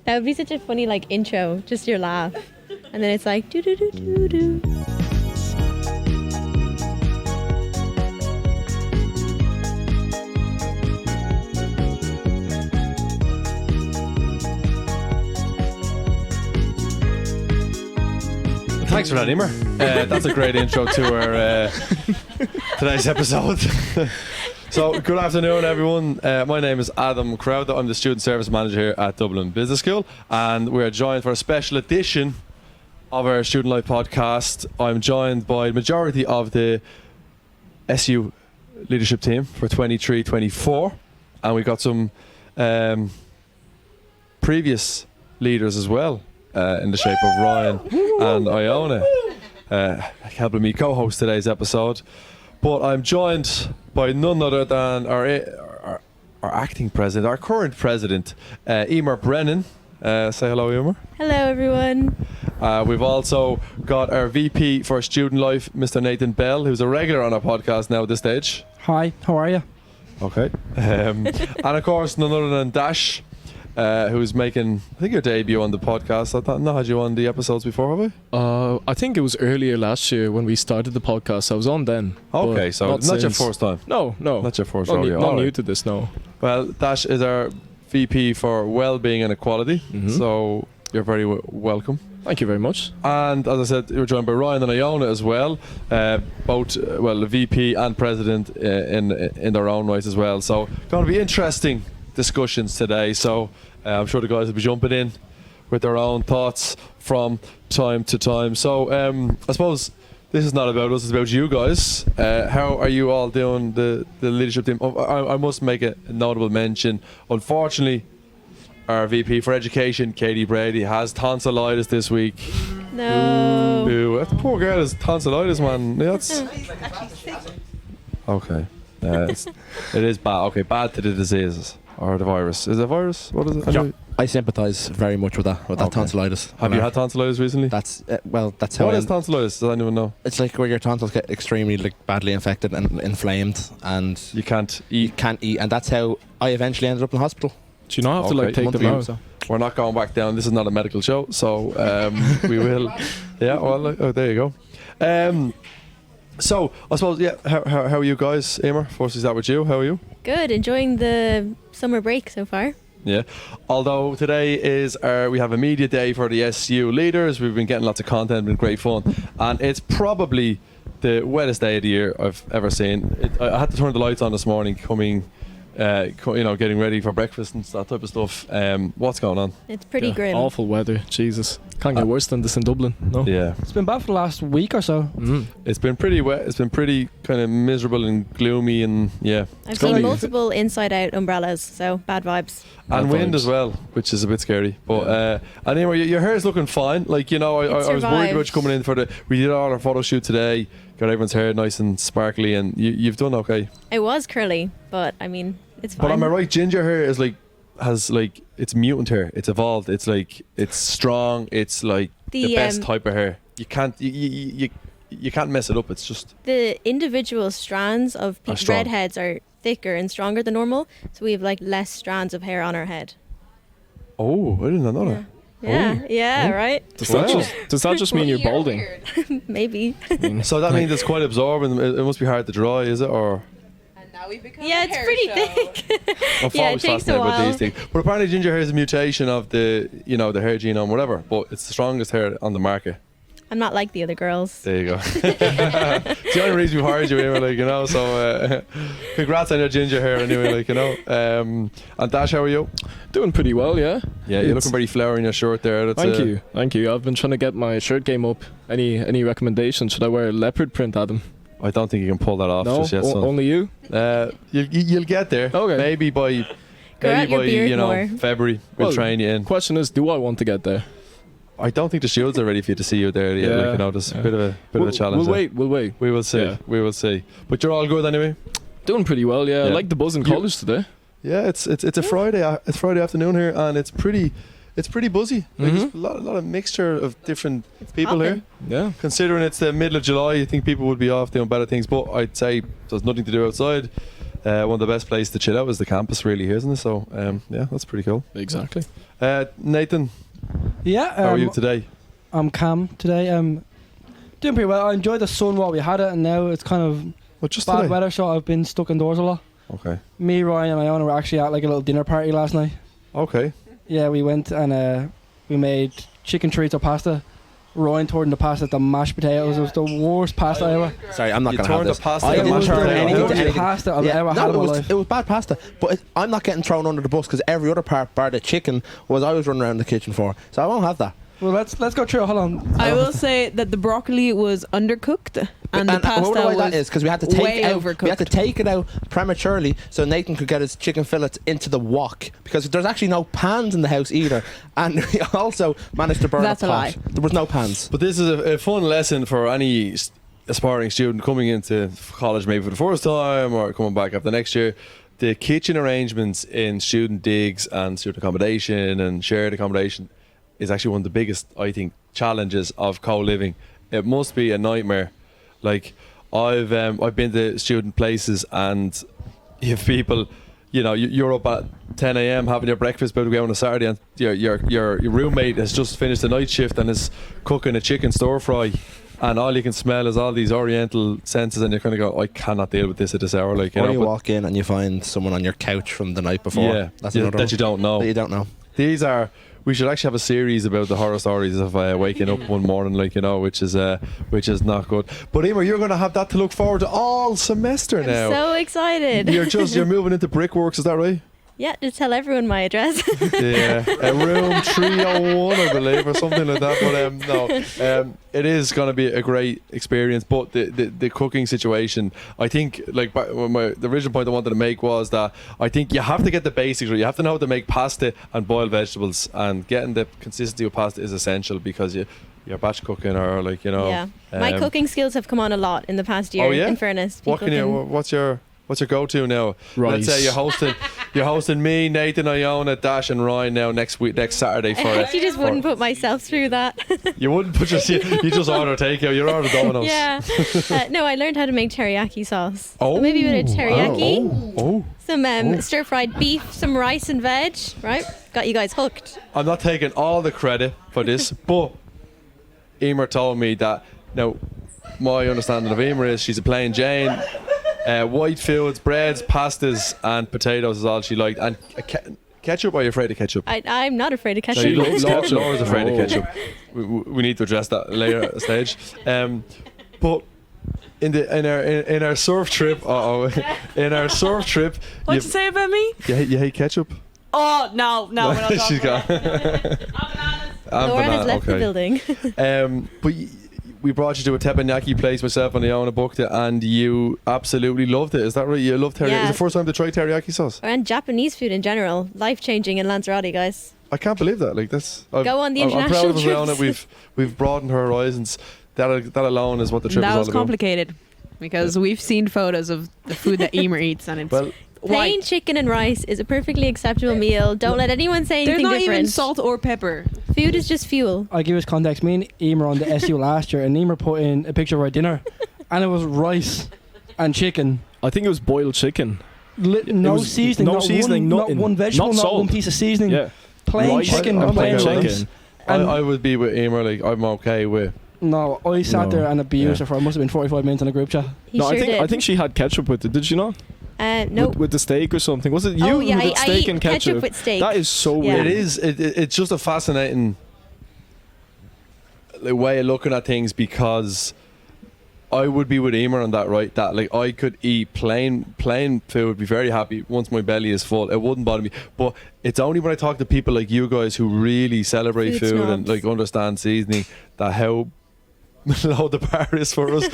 That would be such a funny like intro, just your laugh. And then it's like do do do do do. Thanks for that, Emer. That's a great intro to our today's episode. So, good afternoon, everyone. My name is Adam Crowder. I'm the Student Service Manager here at Dublin Business School, and we're joined for a special edition of our Student Life podcast. I'm joined by the majority of the SU leadership team for 23-24, and we got some previous leaders as well. In the shape of Ryan and Iona, helping me co-host today's episode. But I'm joined by none other than our acting president, our current president, Emer Brennan. Say hello, Emer. Hello, everyone. We've also got our VP for Student Life, Mr. Nathan Bell, who's a regular on our podcast now at this stage. Hi, how are you? Okay. And of course, none other than Dash. Who's making, I think, your debut on the podcast. I've not had you on the episodes before, have I? I think it was earlier last year when we started the podcast. I was on then. Okay, so not your first time. No. Not your first time. rodeo. Not new to this, no. Well, Dash is our VP for Wellbeing and Equality, so you're very welcome. Thank you very much. And as I said, you're joined by Ryan and Iona as well, both the VP and President in their own right as well. So going to be interesting discussions today, so I'm sure the guys will be jumping in with their own thoughts from time to time. So I suppose this is not about us, it's about you guys. How are you all doing, the leadership team? I must make a notable mention. Unfortunately, our VP for Education, Katie Brady, has tonsillitis this week. No. Ooh, that poor girl has tonsillitis, man. That's okay. It is bad. Okay, bad to the diseases. Or the virus. Is it a virus? What is it? Yeah, I sympathise very much with that tonsillitis. Have you had tonsillitis recently? That's how. What is tonsillitis? Does anyone know? It's like where your tonsils get extremely badly infected and inflamed, and you can't eat. You can't eat, and that's how I eventually ended up in hospital. Do you not have to take them out? We're not going back down. This is not a medical show, so we will. Yeah. Well, there you go. So I suppose, yeah. How are you guys, Emer? First, is that with you? How are you? Good. Enjoying the summer break so far. Yeah. Although today is we have a media day for the SU leaders. We've been getting lots of content, been great fun, and it's probably the wettest day of the year I've ever seen. I had to turn the lights on this morning, getting ready for breakfast and that type of stuff. What's going on? It's pretty grim. Awful weather. Jesus, can't get worse than this in Dublin. No. Yeah. It's been bad for the last week or so. It's been pretty wet. It's been pretty kind of miserable and gloomy, and yeah. I've seen multiple inside-out umbrellas, so bad vibes. And wind as well, which is a bit scary. But and anyway, your hair is looking fine. Like, I was worried about you coming in for we did all our photo shoot today. Got everyone's hair nice and sparkly, and you've done okay. It was curly, but I mean, it's fine. But am I right? Ginger hair is has it's mutant hair. It's evolved. It's it's strong. It's like the best type of hair. You can't you can't mess it up. It's just the individual strands of redheads are thicker and stronger than normal, so we have less strands of hair on our head. Oh, I didn't know that. Yeah, right. Does that just mean you're balding? Maybe. So that means it's quite absorbent. It must be hard to dry, is it? Or now we become it's pretty thick. I'm always fascinated with these things. But apparently ginger hair is a mutation of the the hair genome, whatever. But it's the strongest hair on the market. I'm not like the other girls. There you go. It's the only reason we hired you, anyway, so congrats on your ginger hair anyway, and Dash, how are you? Doing pretty well, yeah. Yeah, you're looking very flowery in your shirt there. Thank you. I've been trying to get my shirt game up. Any recommendations? Should I wear a leopard print, Adam? I don't think you can pull that off just yet, son. Only you? You'll get there. Okay. Maybe by February we'll train you in. Question is, do I want to get there? I don't think the shields are ready for you to see you there yet. There's a bit of a challenge. We'll wait. We will see. Yeah. We will see. But you're all good anyway? Doing pretty well, yeah. I like the buzz in college today. Yeah, it's a Friday. It's Friday afternoon here, and it's pretty buzzy. There's a lot of mixture of different people here. Yeah. Considering it's the middle of July, you think people would be off doing better things, but I'd say there's nothing to do outside. one of the best places to chill out is the campus, really, isn't it? So yeah, that's pretty cool. Exactly. Nathan, Yeah. how are you today? I'm Cam today. Doing pretty well. I enjoyed the sun while we had it, and now it's kind of Well, just bad today. weather, so I've been stuck indoors a lot. Okay. Me, Ryan, and Iona were actually at like a little dinner party last night. Okay. Yeah, we went and we made chicken chorizo pasta. Ryan turned the pasta to mashed potatoes. It was the worst pasta ever. Sorry, I'm not You going to have turned this. the pasta I to am not mashed turning potato. anything to Worst anything. pasta I've ever had in my life. It was bad pasta, but I'm not getting thrown under the bus because every other part, bar the chicken, was I was running around the kitchen for. So I won't have that. Well, let's go through it. Hold on. I will say that the broccoli was undercooked and the pasta why was that is because we had to take way it out. overcooked. We had to take it out prematurely so Nathan could get his chicken fillets into the wok because there's actually no pans in the house either. And we also managed to burn That's a a pot. lie. There was no pans. But this is a fun lesson for any aspiring student coming into college, maybe for the first time or coming back after next year. The kitchen arrangements in student digs and student accommodation and shared accommodation is actually one of the biggest, I think, challenges of co-living. It must be a nightmare. Like I've been to student places and you have people, you know, you're up at 10 a.m. having your breakfast about to go on a Saturday, and your roommate has just finished the night shift and is cooking a chicken stir fry, and all you can smell is all these oriental senses, and you're kind of go, I cannot deal with this at this hour. Like, Or know, you but walk in and you find someone on your couch from the night before. yeah, That's yeah, another that you don't know. that you don't know. These are. We should actually have a series about the horror stories of waking up one morning, like, you know, which is not good. But Emer, you're going to have that to look forward to all semester now. So excited. You're moving into Brickworks, is that right? Yeah, just tell everyone my address. Yeah, room 301, I believe, or something like that. But no, it is going to be a great experience. But the cooking situation, I think, like the original point I wanted to make was that I think you have to get the basics right. You have to know how to make pasta and boil vegetables, and getting the consistency of pasta is essential because you're batch cooking or, like, you know. Yeah, my cooking skills have come on a lot in the past year. Oh, yeah? In fairness, What can you? What's your go-to now? Rice. Let's say you're hosting me, Nathan, Iona, Dash, and Ryan now next Saturday for I it. actually just wouldn't put myself through that. You wouldn't put you just order takeout. You order Domino's. Yeah. No, I learned how to make teriyaki sauce. Oh. So maybe a bit of teriyaki, Oh. some stir-fried beef, some rice and veg. Right, got you guys hooked. I'm not taking all the credit for this, but Emer told me that. Now, my understanding of Emer is she's a plain Jane. White foods, breads, pastas, and potatoes is all she liked. And ketchup? Are you afraid of ketchup? I'm not afraid of No, ketchup. Laura's afraid of Oh. ketchup. We need to address that later at stage. But in our surf trip, in our surf trip, What'd you say about me? you hate ketchup? Oh, no, we're not talking She's about gone. it. Laura has left the building. But we brought you to a teppanyaki place, myself and Iona booked it, and you absolutely loved it. Is that right? You loved teriyaki? Yeah. Is it the first time to try teriyaki sauce? And Japanese food in general, life-changing in Lanzarote, guys. I can't believe that. Like this. Go on the I'm proud international of us, Iona. trips. We've broadened her horizons. That alone is what the trip That is was all about. complicated because we've seen photos of the food that Emer eats and it's Well, Plain white. chicken and rice is a perfectly acceptable meal. Don't let anyone say There's anything not different. even salt or pepper. Food is just fuel. I'll give us context. Me and Emer on the SU last year, and Emer put in a picture of our dinner, and it was rice and chicken. I think it was boiled chicken. No was seasoning, no not seasoning, one, nothing. not one vegetable, Not not salt. one piece of seasoning. Yeah. Plain Rice chicken, and plain plain rice. chicken. I would be with Emer. Like, I'm okay with. No, I sat No. there and abused Yeah. her for, it must have been 45 minutes in a group chat. He No, sure did. I think she had ketchup with it. Did she not? Nope. With the steak or something. Was it you Oh, yeah, who did I steak eat and ketchup ketchup? with steak. That is so Yeah. weird. It is. It's just a fascinating way of looking at things, because I would be with Emer on that, right? That, like, I could eat plain food, be very happy once my belly is full. It wouldn't bother me. But it's only when I talk to people like you guys who really celebrate Food food and, snobs. like, understand seasoning, that how low the bar is for us.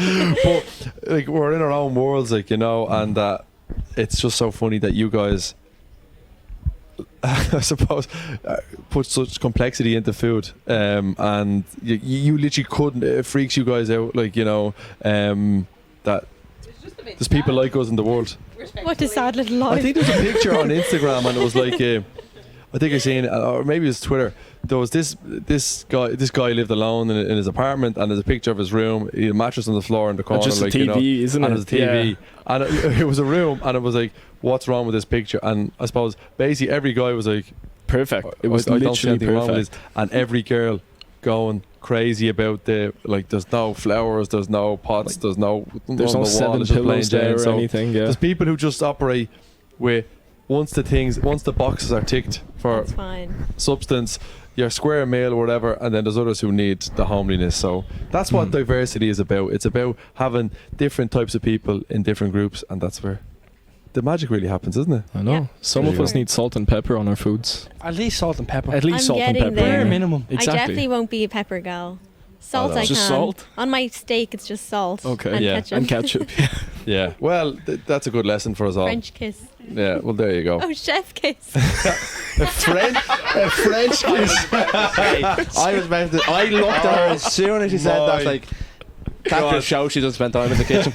But, like, we're in our own worlds, like, you know, and it's just so funny that you guys, I suppose, put such complexity into food, and you literally couldn't. It freaks you guys out, like, you know, that there's people like us in the world. What a sad little I life. think there's a picture on Instagram, and it was like, I think I seen, or maybe it was Twitter. There was this guy lived alone in his apartment, and there's a picture of his room. He had a mattress on the floor in the corner, just a like, TV, isn't it? And it was a TV, Yeah. and it was a room, and it was like, what's wrong with this picture? And I suppose basically every guy was like, Perfect. It was I don't see literally anything wrong with perfect. this, and every girl going crazy about the, like, there's no flowers, there's no pots, there's no There's on no the wall, 7 it's just plain pillows there Jane. or So anything. Yeah. there's people who just operate with once the boxes are ticked for That's fine. substance, your square meal or whatever, and then there's others who need the homeliness. So that's what diversity is about. It's about having different types of people in different groups, and that's where the magic really happens, isn't it? I know. Yeah. Some There of you us go. need salt and pepper on our foods. At least salt and pepper. At least I'm salt and getting pepper. there. Bare minimum. I definitely Exactly. won't be a pepper gal. Salt Oh, no. I Just can. salt? On my steak, it's just salt. Okay. And Yeah. ketchup. And ketchup. Yeah. Well, that's a good lesson for us all. French kiss. Yeah. Well, there you go. Oh, chef kiss. A French kiss. Hey, I was about to. I looked at her as soon as she said that. Like, that just shows she doesn't spend time in the kitchen.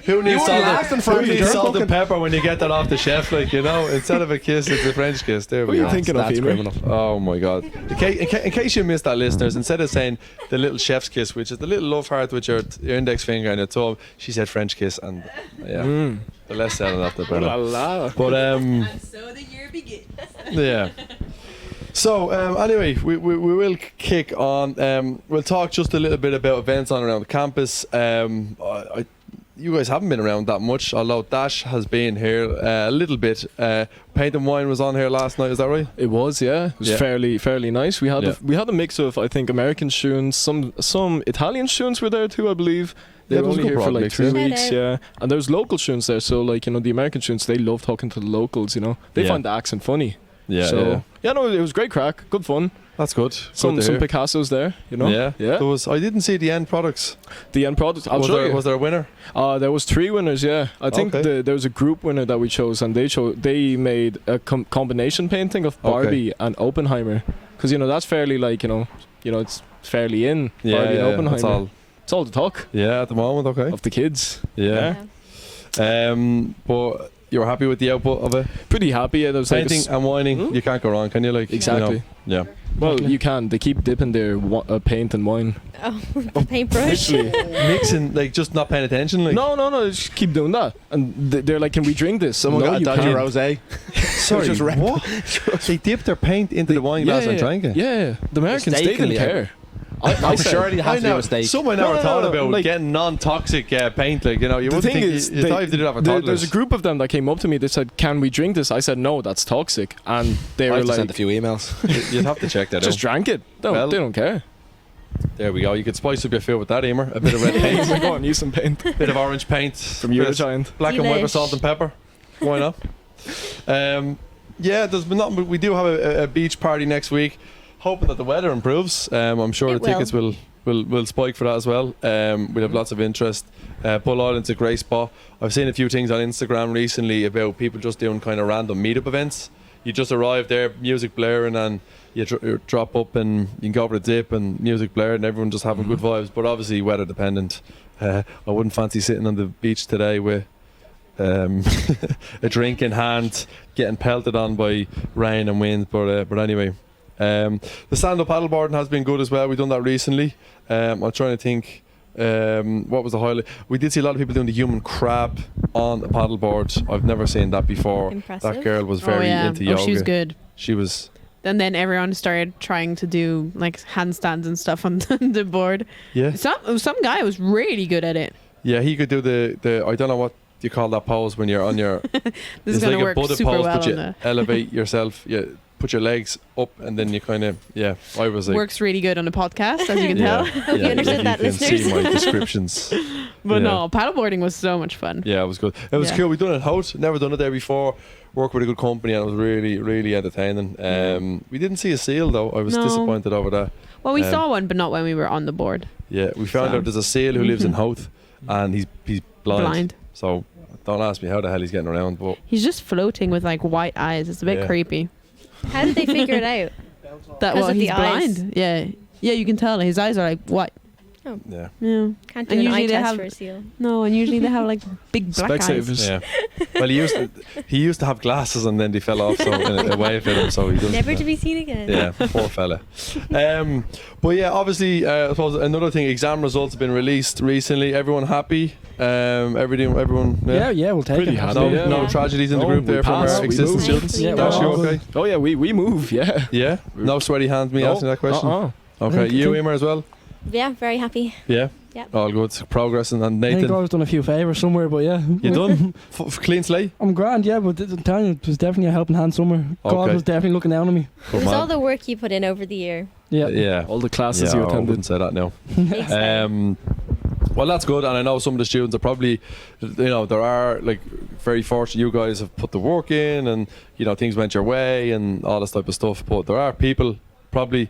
Who needs wouldn't last in salt, France who if needs you're salt and cooking. pepper when you get that off the chef? Like, you know, instead of a kiss, it's a French kiss. There What we are go. you thinking of, That's Emer? criminal. Oh my God! In case you missed that, listeners, instead of saying the little chef's kiss, which is the little love heart with your index finger and your thumb, she said French kiss, and yeah, the less said enough, the La better. la. But So the year begins. yeah. So anyway, we will kick on. We'll talk just a little bit about events on around the campus. You guys haven't been around that much, although Dash has been here a little bit. Paint and Wine was on here last night. Is that right? It was, yeah. It was Yeah. fairly nice. We had Yeah. we had a mix of, I think, American students, some Italian students were there too, I believe. They Yeah, were there was a only good here for broad like mix, 3 yeah. weeks, Shout out. yeah. And there's local students there, so like, you know, the American students, they love talking to the locals, you know. They Yeah. find the accent funny. Yeah. So yeah, no, it was great crack, good fun. That's good. Some Good to hear. Picassos there, you know. Yeah. yeah. There was. I didn't see the end products. The end product. I'll was show there? you. Was there a winner? There was 3 winners, yeah. I think Okay. there was a group winner that we chose, and they made a combination painting of Barbie and Oppenheimer, because you know that's fairly like you know it's fairly in Yeah. Barbie and Yeah. Oppenheimer. That's all. It's all the talk Yeah. At the moment, okay. of the kids. Yeah. But you were happy with the output of it. Pretty happy. Yeah, there was like a Painting and whining. You can't go wrong, can you? Like Exactly. You know, well, you can. They keep dipping their paint and wine. Oh, the paintbrush. Literally. mixing, like, just not paying attention. Like, no, they just keep doing that, and they're like, "Can we drink this?" Someone no, got a you dodgy can't. rosé. sorry, just red. what? They dipped their paint into the wine glass and drank it. Yeah, the Americans, they didn't Mistakenly, care. I'm sure you have to do know. a steak. Some I never No, thought no, about like- getting non-toxic paint. Like, you know, you The wouldn't thing think is, you thought you did it for toddlers. there's a group of them that came up to me. They said, "Can we drink this?" I said, "No, that's toxic," and they I were have to send a like, few emails. You'd have to check that "Just out. drank it. No, Well- they don't care." There we go. You could spice up your food with that, Emer. A bit of red paint, Go on, use some paint bit of orange paint from bit of Eurogiant. black and white with Delish. salt and pepper. Why not? Yeah, there's been nothing. But we do have a beach party next week. Hoping that the weather improves. I'm sure It the tickets will spike for that as well. We'll have lots of interest. Bull Island's a great spot. I've seen a few things on Instagram recently about people just doing kind of random meetup events. You just arrive there, music blaring, and you drop up and you can go over the dip and music blaring, and everyone just having good vibes. But obviously weather dependent. I wouldn't fancy sitting on the beach today with a drink in hand, getting pelted on by rain and wind. But anyway. The stand-up paddleboarding has been good as well. We've done that recently. I'm trying to think what was the highlight. We did see a lot of people doing the human crab on a paddleboard. I've never seen that before. Impressive. That girl was very into yoga. she was good. She was. And then everyone started trying to do like handstands and stuff on the board. Yeah. Some guy was really good at it. Yeah, he could do the I don't know what you call that pose when you're on your This is it's gonna like a work Buddha super pose, well but on you the elevate yourself. You put your legs up and then you kind of I was like works really good on a podcast, as you can yeah, tell. Hope you understood that, you can see listeners. my descriptions. But Yeah. no, paddleboarding was so much fun. Yeah, it was good. It was Yeah. cool. We done it at Hout. Never done it there before. Worked with a good company and it was really, really entertaining. We didn't see a seal though. I was No. disappointed over that. Well, we Um, saw one, but not when we were on the board. Yeah, we found So- out there's a seal who lives in Hout and he's blind. So don't ask me how the hell he's getting around. But He's just floating with like white eyes. It's a bit Yeah. creepy. How did they figure it out? That 'Cause well, of the he's eyes. blind. Yeah, you can tell his eyes are like white. Yeah. Yeah. Can't do And an usually eye they test have- for a seal. No, and usually they have like big black eyes. Specsavers. Yeah. Well, he used to have glasses and then they fell off, so away from him, so he doesn't. Never to be seen again. Yeah, poor fella. But yeah, obviously, I suppose another thing, exam results have been released recently. Everyone happy? Everyone. Yeah, we'll take Pretty it. happy. No, Yeah. no tragedies in the No, group we there from passed, our we existing moved. students. Yeah, Dash, you we're all okay? Oh yeah, we move. Yeah. Yeah. No sweaty hands. Me asking that question. Okay, I think- you, Emer, as well. Yeah, very happy. Yeah. Yep. All good. Progressing. And I think Nathan, I've done a few favours somewhere, but yeah. you done? Clean slate. I'm grand, yeah, but I'm telling you, it was definitely a helping hand somewhere. God Okay. was definitely looking down on me. It Good was all man. the work you put in over the year. Yeah. Yeah. All the classes Yeah, you I attended. wouldn't say that now. Big step. Well, that's good, and I know some of the students are probably, there are like very fortunate. You guys have put the work in, and things went your way, and all this type of stuff. But there are people probably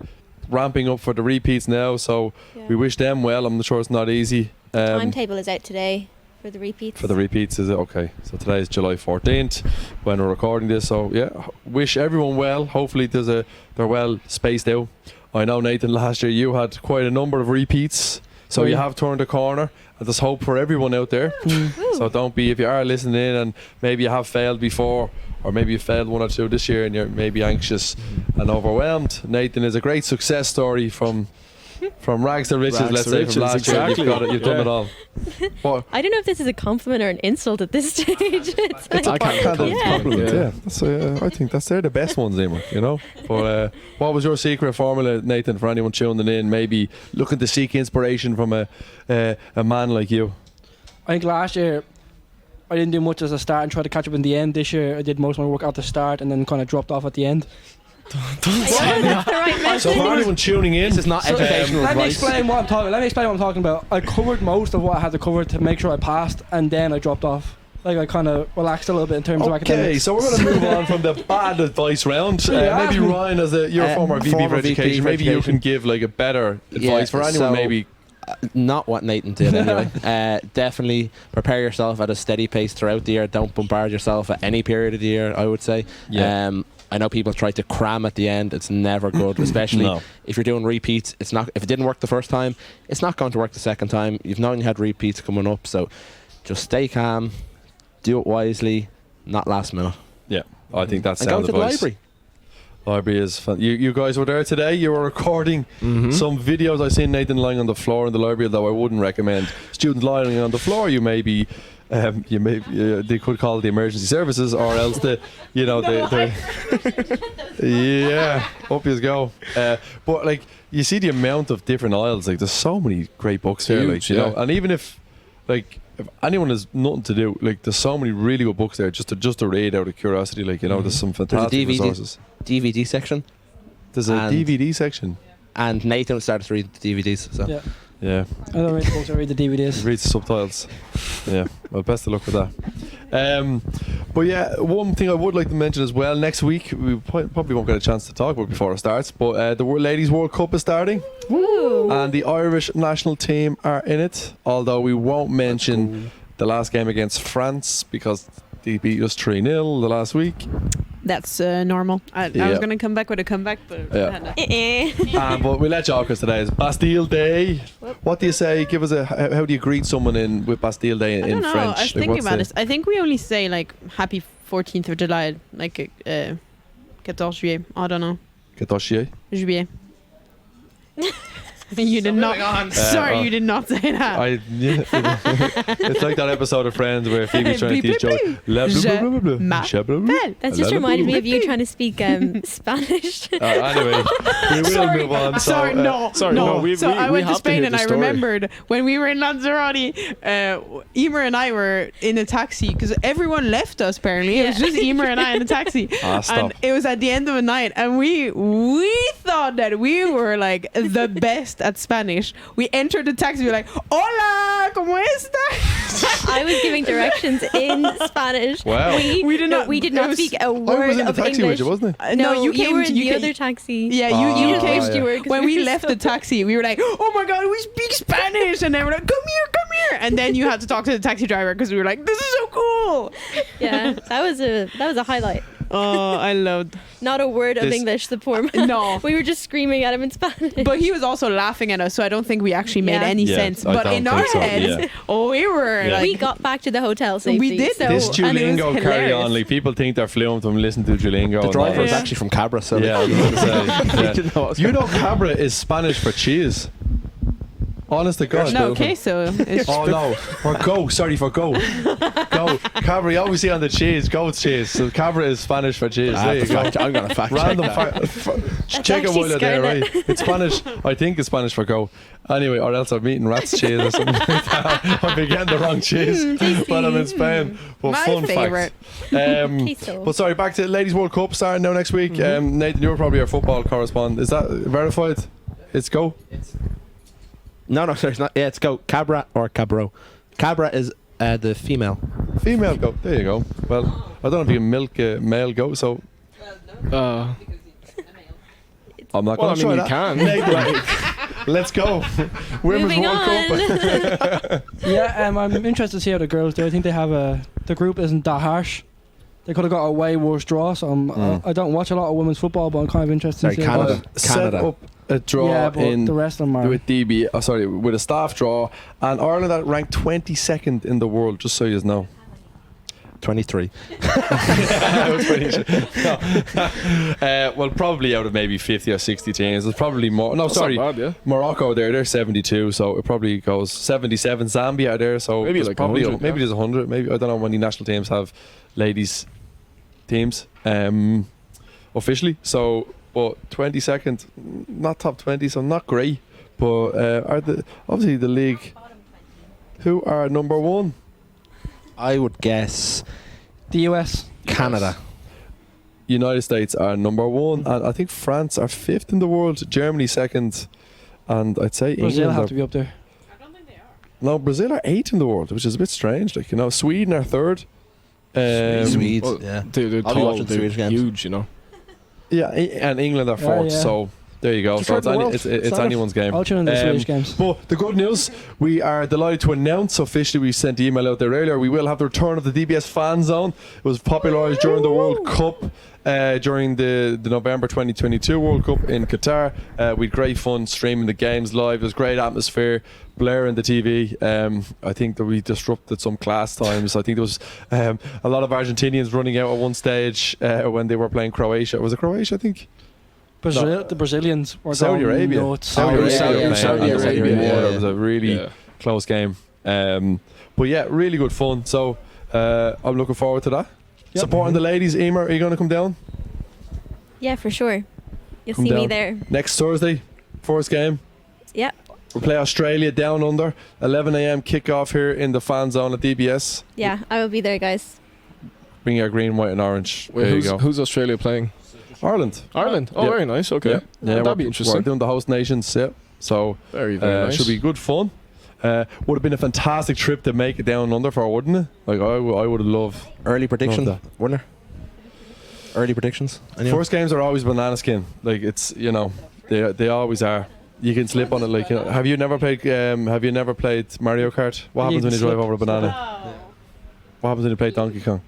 ramping up for the repeats now, so Yeah. we wish them well. I'm sure it's not easy. Timetable is out today for the repeats. For the repeats, is it okay? So today is July 14th when we're recording this. So yeah, wish everyone well. Hopefully they're well spaced out. I know, Nathan, last year you had quite a number of repeats. So you have turned a corner, and there's hope for everyone out there. So don't be, if you are listening in and maybe you have failed before, or maybe you failed one or two this year and you're maybe anxious and overwhelmed, Nathan is a great success story from rags to riches, Rags let's to say, riches, from last year. exactly. You've got it, you've done Yeah. it all. What? I don't know if this is a compliment or an insult at this stage. It's like, I can't Kind of Yeah. compliment, Yeah. yeah. That's, I think they're the best ones, Emer, But what was your secret formula, Nathan, for anyone tuning in, maybe looking to seek inspiration from a man like you? I think last year I didn't do much as a start and tried to catch up in the end. This year I did most of my work at the start and then kind of dropped off at the end. yeah, that's the right So message. for anyone tuning in, This is not educational Let me advice. explain what I'm talking about. I covered most of what I had to cover to make sure I passed, and then I dropped off. Like I kind of relaxed a little bit in terms of okay, academics. so we're going to move on from the bad advice round. Yeah. Maybe Ryan, as you're a former VP former for VP education, for maybe you education. can give like a better Yeah, advice for anyone. so- Maybe Not what Nathan did anyway. Definitely prepare yourself at a steady pace throughout the year. Don't bombard yourself at any period of the year, I would say. Yeah. I know people try to cram at the end. It's never good, especially No. if you're doing repeats. It's not. If it didn't work the first time, it's not going to work the second time. You've known you had repeats coming up, so just stay calm, do it wisely, not last minute. Yeah, I think that's And go sound to the advice. library. Library is fun. You guys were there today. You were recording Mm-hmm. some videos. I seen Nathan lying on the floor in the library, though I wouldn't recommend students lying on the floor. You may be, they could call the emergency services, or else the yeah, up you go. But like you see the amount of different aisles. Like there's so many great books there. Like Huge, you know, yeah. and even if anyone has nothing to do, like there's so many really good books there just to read out of curiosity. Like there's some fantastic DVD. resources. DVD section, There's a And- DVD section. and Nathan started to read the DVDs. So Yeah. Yeah, I don't read the books, I read the DVDs. read the subtitles. Yeah, well, best of luck with that. But yeah, one thing I would like to mention as well. Next week we probably won't get a chance to talk about before it starts. But the Ladies World Cup is starting, Woo. and the Irish national team are in it. Although we won't mention the last game against France because they beat us 3-0 the last week. That's normal. I Yeah. was gonna come back with a comeback, but Yeah. I had to. But we let you off because today is Bastille Day. What do you say? Give us how do you greet someone in with Bastille Day I in don't know. French? I was Like, thinking what's about the- this. I think we only say like Happy 14th of July, like 14 juillet. I don't know. Katoshie? Juillet. You did not. Sorry, you did not say that. It's like that episode of Friends where Phoebe's trying to teach Joey. That's just reminded me of you trying to speak Spanish. Anyway, we will Sorry. move on. Sorry, So, no, sorry, no, we- so we- I we went to have to Spain hear and the I story. remembered when we were in Lanzarote, Emer and I were in a taxi because everyone left us. Apparently, it was just Emer and I in a taxi, stop. and it was at the end of the night, and we thought that we were like the best at Spanish. We entered the taxi, we were like, "Hola, ¿cómo estás?" I was giving directions in Spanish. Wow. We did not- We did it not was- speak a I word was in the of taxi English. with you, wasn't I? No, you came were to in the you other taxi. Yeah, Ah, you yeah. came. Yeah. You were, 'cause When we we were left so- the taxi, we were like, "Oh my god, we speak Spanish!" And then we're like, "Come here!" And then you had to talk to the taxi driver because we were like, "This is so cool." Yeah, that was a highlight. Oh, I loved. Not a word of This- English, the poor man. No. We were just screaming at him in Spanish. But he was also laughing at us, so I don't think we actually made Yeah. any Yeah, sense. I But don't in our think so, heads, yeah. oh, we were Yeah. like, We got back to the hotel safely. did. So, This and it was Duolingo carry on, hilarious. like people think they're fluent when listen to Duolingo. The and driver all is this. actually from Cabra, so Yeah, I was going to say. yeah. didn't know what was You know, cabra is Spanish for cheese. Honest to God. no, queso. It's Oh no, for go. Sorry, for go. Go. Cabra. You always see on the cheese, goat's cheese. So cabra is Spanish for cheese. There you go. I'm gonna fact check Random that. check it actually while you're there, right? Scarlet. It's Spanish. I think it's Spanish for go. Anyway, or else I'm eating rat's cheese or something like that. I'm getting the wrong cheese when I'm in Spain. But My fun favourite. fact. Queso. But sorry, back to the Ladies World Cup starting now next week. Nathan, you're probably our football correspondent. Is that verified? It's go. No, sorry, it's not. Yeah, it's go Cabra or Cabro. Cabra is the female. Female goat. There you go. Well, I don't know if you can milk a male goat, so I'm not Well, going I to try mean, you that. can. Nathan, let's go. Women's Moving World on. Cup. Yeah, I'm interested to see how the girls do. I think they have the group isn't that harsh. They could have got a way worse draw. So I don't watch a lot of women's football, but I'm kind of interested. Sorry, to see how Canada. Set Canada. up a draw Yeah, but in the rest of them are. with DB. With a staff draw, and Ireland are ranked 22nd in the world. Just so you know. 23. Well, probably out of maybe 50 or 60 teams. There's probably more. No, That's sorry. not bad, yeah. Morocco, they're 72, so it probably goes 77. Zambia are there, so Maybe there's like probably 100, maybe yeah. there's 100. Maybe I don't know how many national teams have ladies teams officially. So, but 22nd, not top 20, so not great. But are obviously the league? Who are number one? I would guess the US. Canada. United States are number one, and I think France are fifth in the world. Germany second, and I'd say Brazil England have are to be up there. No, Brazil are eighth in the world, which is a bit strange. Like, you know, Sweden are third. Swedes, well, yeah. They're I'll be tall, watching they're Swedish games. huge, you know. Yeah, and England are fourth. yeah. So there you go. It's So a third in the world. it's Solid. anyone's game. I'll tune in the Swedish games. But the good news, we are delighted to announce officially, we sent the email out there earlier, we will have the return of the DBS Fan Zone. It was popularised during the World Cup, during the November 2022 World Cup in Qatar. We had great fun streaming the games live. There was great atmosphere, blaring the TV. I think that we disrupted some class times. I think there was a lot of Argentinians running out at one stage when they were playing Croatia. Was it Croatia, I think? The Brazilians were Saudi going Arabia. nuts. Saudi Arabia. Saudi playing, and Arabia, It yeah. was a really Yeah. close game. But yeah, really good fun. So I'm looking forward to that. Yep. Supporting the ladies. Emer, are you going to come down Yeah, for sure. You'll Come see me down. there. next Thursday? First game. Yeah. We play Australia down under. 11 a.m. kickoff here in the fan zone at DBS. Yeah, I will be there, guys. Bring your green, white, and orange. Wait, there you go. who's Australia playing? Ireland. Ireland. Oh, Yeah. very nice. Okay. Yeah, That'd we're, be we're interesting. doing the host nations. Yeah. So Very, very nice. should be good fun. Would have been a fantastic trip to make it down under for, wouldn't it? Like I would have loved. Early prediction. Love Winner. Early predictions. Anyone? First games are always banana skin. Like it's they always are. You can slip on it. Like have you never played Mario Kart? What happens when you drive over a banana? What happens when you play Donkey Kong?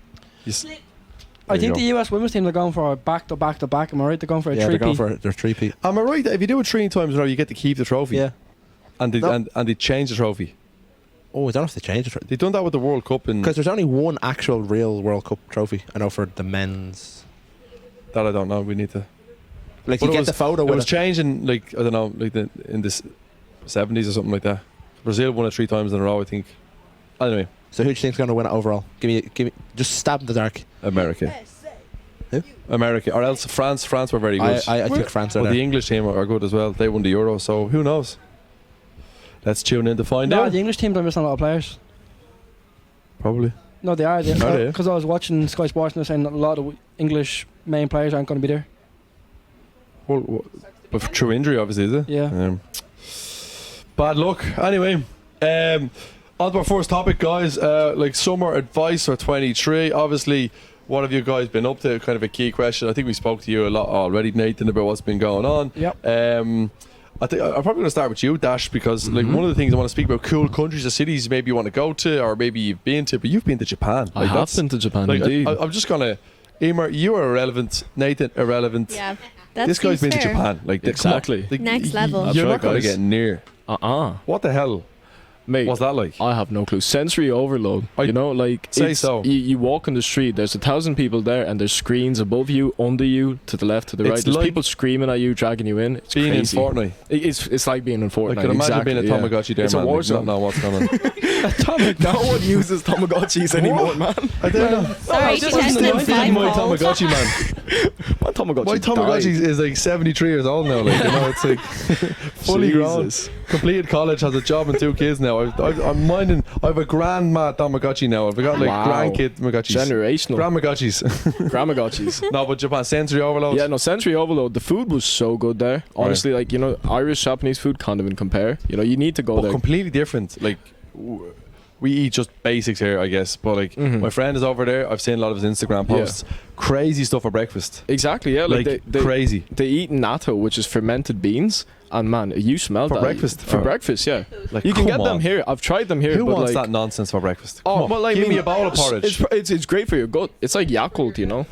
I think the US women's team are going for a back to back to back. Am I right? They're going for a Yeah, they're going three-peat. for their three-peat. Am I right that if you do it 3 times in a row, you get to keep the trophy? Yeah. And they No. and they change the trophy. Oh, I don't know if they changed it. They've done that with the World Cup, and Because there's only one actual real World Cup trophy. I know for the men's. that I don't know. We need to. Like But you it get was- the photo It was with it. changing, like I don't know, like in the 70s or something like that. Brazil won it 3 times in a row, I think. Anyway, So who do you think's going to win it overall? Give me, just stab in the dark. America. Who? America, or else France. France were very good. I think France are But the there. English team are good as well. They won the Euro, so who knows? Let's tune in to find No, out. the English teams are missing a lot of players. Probably. No, they are. Are they? Because I was watching Sky Sports and they're saying a lot of English main players aren't going to be there. Well, but through injury, obviously, is it? Yeah. Bad luck. Anyway, on to our first topic, guys. Like summer advice for 23. Obviously, what have you guys been up to? Kind of a key question. I think we spoke to you a lot already, Nathan, about what's been going on. Yep. I think I'm probably going to start with you, Dash, because like one of the things I want to speak about, cool countries or cities maybe you want to go to, or maybe you've been to, but you've been to Japan. I Like, have that's- been to Japan, Like, indeed. I'm just gonna Emer, you are irrelevant. Nathan, irrelevant. Yeah, that's This guy's been to fair. Japan. Like Exactly. Next level. That's You're right, not going to guys. get near. What the hell? Mate, What's that like? I have no clue. Sensory overload. You know, like Say it's- so. You walk on the street. There's 1,000 people there, and there's screens above you, under you, to the left, to the It's right. There's like people screaming at you, dragging you in. It's Being crazy. in Fortnite. It's like being in Fortnite. I can imagine exactly, being a yeah. Tamagotchi there, It's man. a war Like, not zone. know what's going on. No one uses Tamagotchis anymore, man. I don't know. Sorry, Just she tested wasn't feeding my 5 calls. Tamagotchi, man. My Tamagotchi. My Tamagotchi died. is like 73 years old now. Like, you know, it's like fully grown. Jesus. Completed college, has a job and 2 kids now. I'm minding. I have a grandma Tamagotchi now. I've got like Wow. grandkid Tamagotchis. Generational. Grandmagotchis. Gramagotchis. No, but Japan sensory overload. Yeah, no, sensory overload. The food was so good there. Honestly, like, you know, Irish, Japanese food can't even compare. You know, you need to go but there. completely different. Like we eat just basics here, I guess. But like my friend is over there. I've seen a lot of his Instagram posts. Crazy stuff for breakfast. Exactly, yeah. Like they crazy. They eat natto, which is fermented beans. And man, you smell For that. breakfast? For Oh. breakfast, yeah. Like, You can come get them on. here. I've tried them here. Who but wants like, that nonsense for breakfast? Oh, Come on, well, I give mean, me a bowl of porridge. It's great for your gut. It's like Yakult, you know.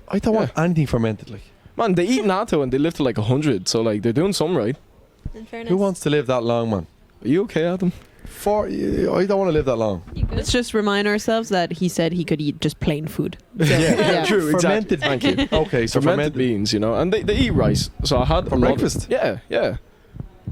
I don't want anything fermented. Like, Man, they eat natto and they live to like 100. So like they're doing something right. In fairness. who wants to live that long, man? Are you okay, Adam? I don't want to live that long. You good? Let's just remind ourselves that he said he could eat just plain food. Yeah, True, exactly. Fermented. Thank you. Okay, so Fermented beans, you know, and they eat rice. So I had For a lot of- breakfast? Yeah, yeah.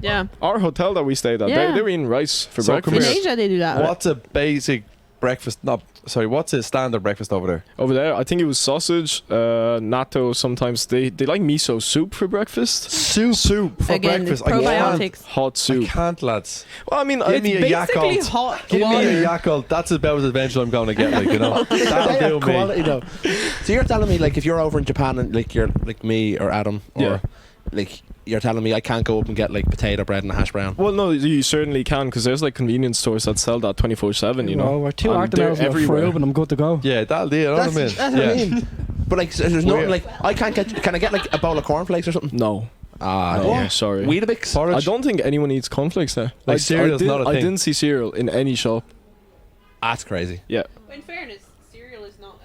Yeah. Our hotel that we stayed at, Yeah. they were eating rice for So come In breakfast. here. Asia, they do that. What's a basic breakfast? What's a standard breakfast over there? Over there, I think it was sausage, natto. Sometimes they like miso soup for breakfast. Soup for Again, breakfast. probiotics. Hot I soup. can't, lads. Well, I mean, Give me a Basically Yakult. hot Give water. me a Yakult. That's about as eventual I'm going to get. Like, you know, They that'll have do me. quality though. So you're telling me, like, if you're over in Japan and like you're like me or Adam, or Yeah. like you're telling me I can't go up and get like potato bread and a hash brown. well, no, you certainly can because there's like convenience stores that sell that 24/7. You know, Well, we're 2 And Art they're miles and a everywhere. fruit and I'm good to go. Yeah, that'll do. You know what I mean? That's what I mean. But like, so there's nothing Weird. like I can't get. Can I get like a bowl of cornflakes or something? No, Ah, no, yeah. sorry. Weetabix. Porridge. I don't think anyone eats cornflakes there. Like cereal's not a I thing. didn't see cereal in any shop. That's crazy. Yeah, In fairness, cereal is not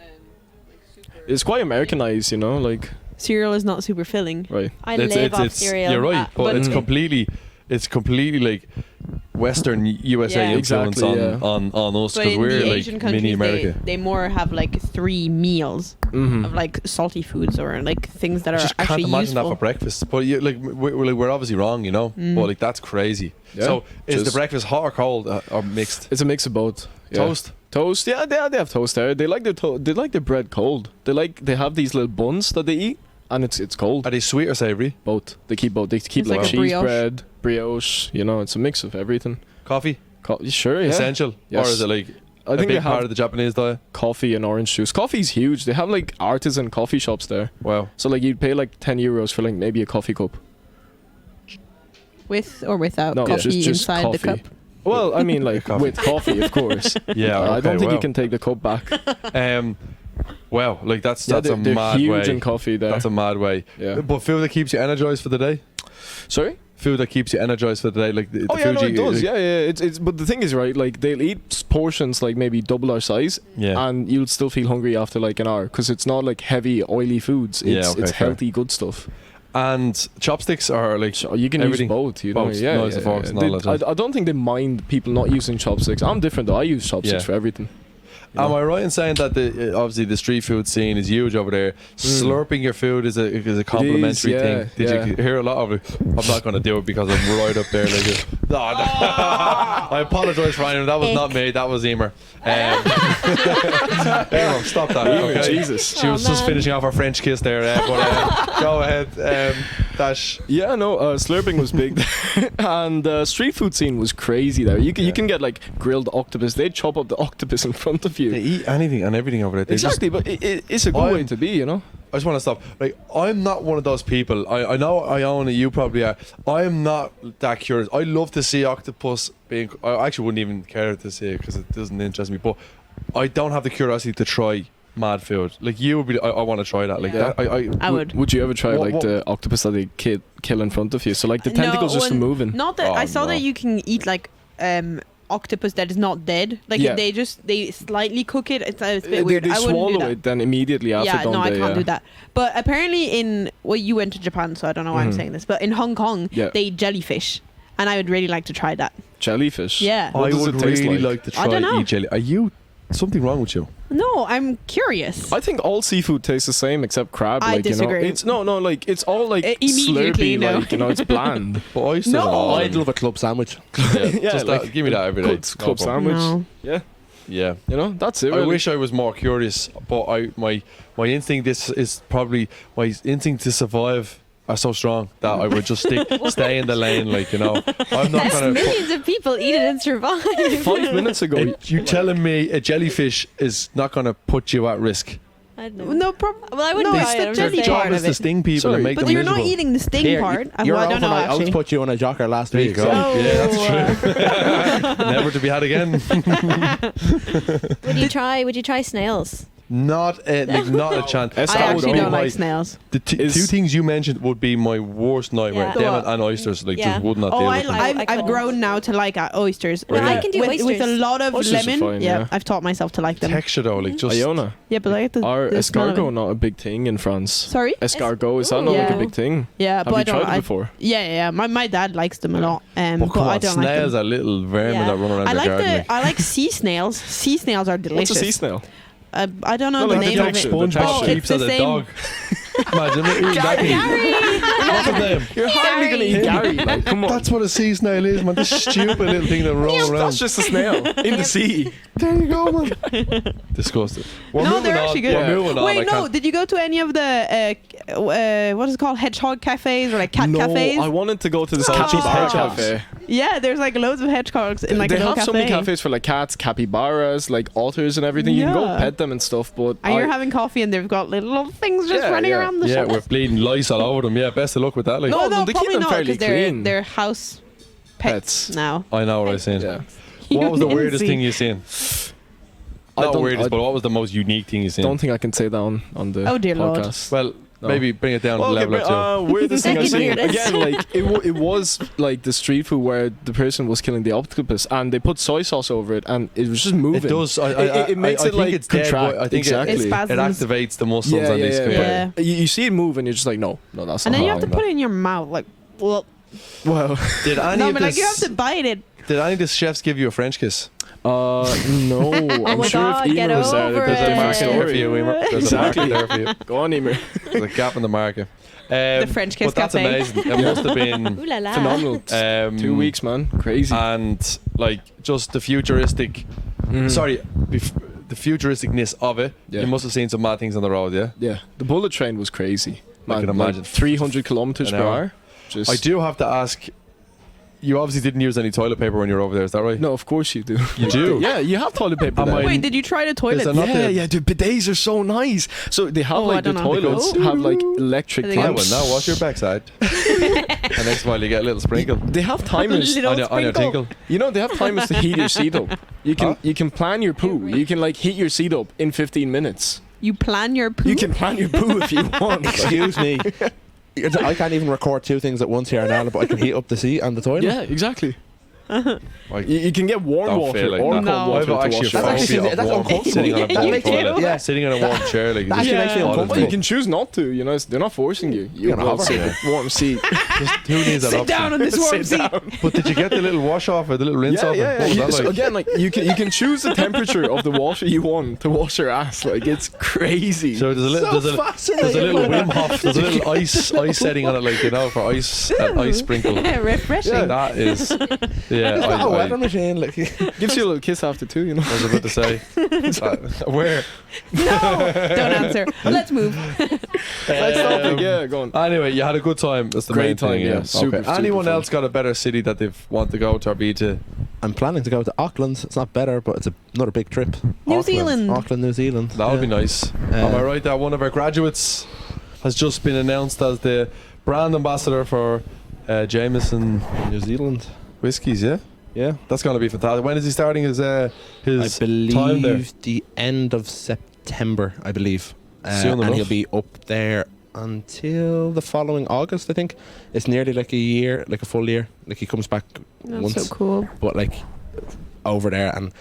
like super. it's quite Americanized, you know, like Cereal is not super filling. right. I live off cereal. You're right, but but- it's completely like Western USA Yeah. influence Exactly, yeah. on us But because in we're the like Asian mini countries, America. they more have like 3 meals Mm-hmm. of like salty foods or like things that I are just can't actually imagine that useful. for breakfast. But you, like we're obviously wrong, you know. But like that's crazy. Yeah, So is the just- breakfast hot or cold or mixed? It's a mix of both. Yeah. Toast. Yeah, they have toast there. They like their bread cold. They have these little buns that they eat, and it's cold. Are they sweet or savory? Both. They keep both. They keep It's like like a cheese brioche. bread, brioche. You know, it's a mix of everything. Coffee? Sure, yeah. Essential? Yes. Or is it like I a think big they part have of the Japanese diet? coffee and orange juice. Coffee's huge. They have like artisan coffee shops there. Wow. So like you'd pay like €10 for like maybe a coffee cup. With or without No, coffee just inside coffee. the cup. Well, I mean like Coffee. with coffee, of course. Yeah, I don't okay, think you well. can take the cup back. Wow, like that's Yeah, a they're mad huge way. in coffee there. That's a mad way. Yeah. But food that keeps you energized for the day. Sorry? Food that keeps you energized for the day, like the Oh yeah, food no, you it does. eat. Yeah, yeah. It's but the thing is, right? Like they'll eat portions like maybe double our size, Yeah. and you'll still feel hungry after like an hour because it's not like heavy, oily foods. Yeah, It's okay, it's fair. healthy, good stuff. And chopsticks are like So you can everything. use both. You know, Both, yeah, knives and forks and all that I stuff. don't think they mind people not using chopsticks. I'm different though. I use chopsticks Yeah. for everything. You Am know? I right in saying that the obviously the street food scene is huge over there? Slurping your food is a complimentary yeah, thing. Did yeah. you hear a lot of it? I'm not going to do it because I'm right up there. Like, no. I apologise for anyone. That was not me. That was Emer. Emer, stop that. Emer, Okay? Jesus. She was just finishing off her French kiss there. But go ahead, Dash. Yeah, no, slurping was big, and street food scene was crazy there. You can get like grilled octopus. They chop up the octopus in front of you. They eat anything and everything over there. They just- Exactly, but it's a good way I'm- to be, you know. I just want to stop. Like, I'm not one of those people. I know I own it. You probably are. I am not that curious. I love to see octopus being. I actually wouldn't even care to see it because it doesn't interest me. But I don't have the curiosity to try mad food. Like you would be. I want to try that. Like Yeah. that. I would. Would you ever try What- like the octopus that they kill in front of you? So like the No, tentacles just when- moving. Not that Oh, I saw no. that you can eat like octopus that is not dead. Like Yeah. they slightly cook it. It's a bit They weird. I wouldn't do swallow that. it then immediately after. Yeah, don't no, I they? can't Yeah. do that. But apparently you went to Japan, so I don't know why I'm Mhm. saying this. But in Hong Kong, Yeah. they eat jellyfish, and I would really like to try that. Jellyfish. Yeah. What I does would it taste really like? like to I try don't know. eat jelly. Are you something wrong with you? No, I'm curious. I think all seafood tastes the same except crab. I like, disagree. You know, it's no, like it's all like Immediately, slurpy, no. like it's bland. But oysters No. are all I'd love a club sandwich. Yeah, just like that, give me that every day. club No problem. sandwich. No. Yeah, Yeah. you know that's it. I Really. wish I was more curious, but my instinct is probably my instinct to survive are so strong that I would just stay in the lane, like, you know. I'm not Yes, gonna. millions of people eat it and survive. 5 minutes ago, You telling me a jellyfish is not gonna put you at risk? I don't know. No problem. Well, I wouldn't No, try it's it. the I'm jelly just Their part job of is to it. sting people Sorry, and make But them you're miserable. not eating the sting Here, part. you're Well, I an don't know overnight. I was actually. put you on a jocker last There you week. go. So. Yeah, that's true. Never to be had again. Would you try snails? Not a chance. I I actually don't my- like snails. The Is- two things you mentioned would be my worst nightmare. Yeah. Them and oysters, like, Yeah. just would not Oh, deal I, with them. I've, I I've couldn't. grown now to like oysters. Really? I can do with a oysters. lot of Oysters are lemon. fine, yeah. I've taught myself to like them. Texture though, like, just Iona, Yeah, but I like the are the smell of escargot it. not a big thing in France? Sorry. Escargot is that not Ooh. like a Yeah. big thing? Yeah, but Have I you don't. tried it before? Yeah. My dad likes them a lot. But But come I on, don't like snails them. are little vermin Yeah. that run around I the like garden. I like sea snails. Sea snails are delicious. What's a sea snail? I don't know No, the like the name of texture, it. the SpongeBob texture. Oh, keeps it's as the a same. dog. Imagine it, eating that thing. What's his name? You're hardly gonna eat Gary. Like, come on. That's what a sea snail is, man. This stupid little thing that rolls around. That's just a snail in the sea. There you go, man. Disgusting. We're No, moving they're on. actually good. We're moving on. Wait, I no. can't- Did you go to any of the what is it called, hedgehog cafes or like cat no, cafes? I wanted to go to this Oh. cat Hedgehogs. cafe. Yeah, there's like loads of hedgehogs in like they a little have so cafe. many cafes for like cats, capybaras, like otters and everything. You can go Yeah. pet them and stuff, but And you're having coffee and they've got little things just Yeah, running yeah. around the Yeah, shop. we're bleeding lice all over them. Yeah, best of luck with that. Like, No, no, they keep probably them not fairly because clean. they're house pets now. I know what I was saying. yeah. What was the You weirdest see. thing you've seen? I Not don't- weirdest, I but what was the most unique thing you've seen? don't think I can say that on the Oh, dear Lord. podcast. Well, No. maybe bring it down Well, a level okay, or two. weirdest thing I've Second seen. weirdest. Again, like it was like the street food where the person was killing the octopus and they put soy sauce over it and it was just moving. It does. It makes I it think like it's dead, contract. but I think exactly. It's it spasms. activates the muscles Yeah, and yeah, these. yeah, Yeah. You see it move and you're just like, no, that's And not then you how have to no. put it in your mouth, like, well, Well, Did any no, of but like you have this, to bite it. did any of the chefs give you a French kiss? no. I'm my sure God, if get Emer was there, over there'd be There's a it. different market there for story. you, Emer. There's a Exactly. market there for you. Go on, Emer. There's a gap in the market. The French kiss But that's cafe. amazing. It must have been Ooh la la. Phenomenal. 2 weeks, man. Crazy. and like just the futuristic. Mhm. Sorry, the futuristicness of it. Yeah. You must have seen some mad things on the road, yeah. Yeah, the bullet train was crazy. I Man, can imagine. Like 300 kilometers An per hour. hour. Just I do have to ask. You obviously didn't use any toilet paper when you were over there, is that right? No, of course you do. You do? Yeah, you have toilet paper. Am there. I- Wait, did you try the toilet? there not Yeah, the- yeah, the bidets are so nice. So they have Oh, I like the don't know. toilets Oh. have like electric I think I will clamps. now wash your backside. And next while you get a little sprinkle They have timers. Little on your sprinkle. tinkle. You know they have timers to heat your seat up. You can Huh? you can plan your poo. You can like heat your seat up in 15 minutes. You plan your poo? You can plan your poo if you want. Excuse me. I can't even record two things at once here now, but I can heat up the seat and the toilet. Yeah, exactly. Like, You can get warm Don't water feel like or that. No. cold water I've to actually wash your That's face. actually- phobia that's of warm, uncomfortable. sitting on a warm Yeah. toilet. Yeah. Sitting on a warm chair, like, That actually makes me all the uncomfortable. Well, you time. can choose not to. You know, they're not forcing you. You You're gonna will hover. sit in a warm seat. Just, who needs that Sit option? down on this warm Sit seat. down. But did you get the little wash off or the little rinse Yeah, off? yeah, What was yeah. that So like? again, like you can choose the temperature of the water you want to wash your ass. Like it's crazy. So there's a little, there's a little Wim Hof, there's a little ice setting on it, like, you know, for ice, an ice sprinkle. Refreshing. That is, yeah. It's not a weather I machine. Like, Gives you a little kiss after too. You know. was about to say, where? No, don't answer. Let's move. Next topic. Yeah, go on. Anyway, you had a good time. That's the Great main time, thing. yeah. Super, Okay. super Anyone fun. else got a better city that they want to go to or be to? I'm planning to go to Auckland. It's not better, but it's another big trip. New Zealand. Auckland, New Zealand. That would be nice. Am I right that one of our graduates has just been announced as the brand ambassador for Jameson New Zealand. whiskies? Yeah, Yeah. that's going to be fantastic. When is he starting his I time there? believe the end of September, I believe. Soon and enough. he'll be up there until the following August, I think. It's nearly like a year, like a full year. Like he comes back That's once. so cool. But like over there, and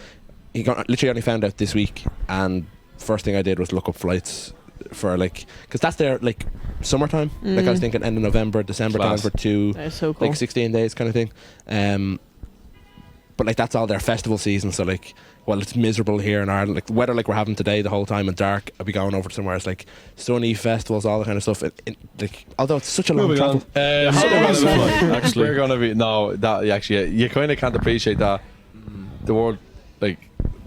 he literally only found out this week. And first thing I did was look up flights for like, because that's their like summertime. Like I was thinking end of November, December time for That is so cool. like 16 days kind of thing. But like that's all their festival season, so like, well, it's miserable here in Ireland. Like the weather like we're having today the whole time and dark. I'll be going over to somewhere it's like sunny, festivals, all that kind of stuff. Like, although it's such a long travel. Actually, we're gonna be you kind of can't appreciate that. The world like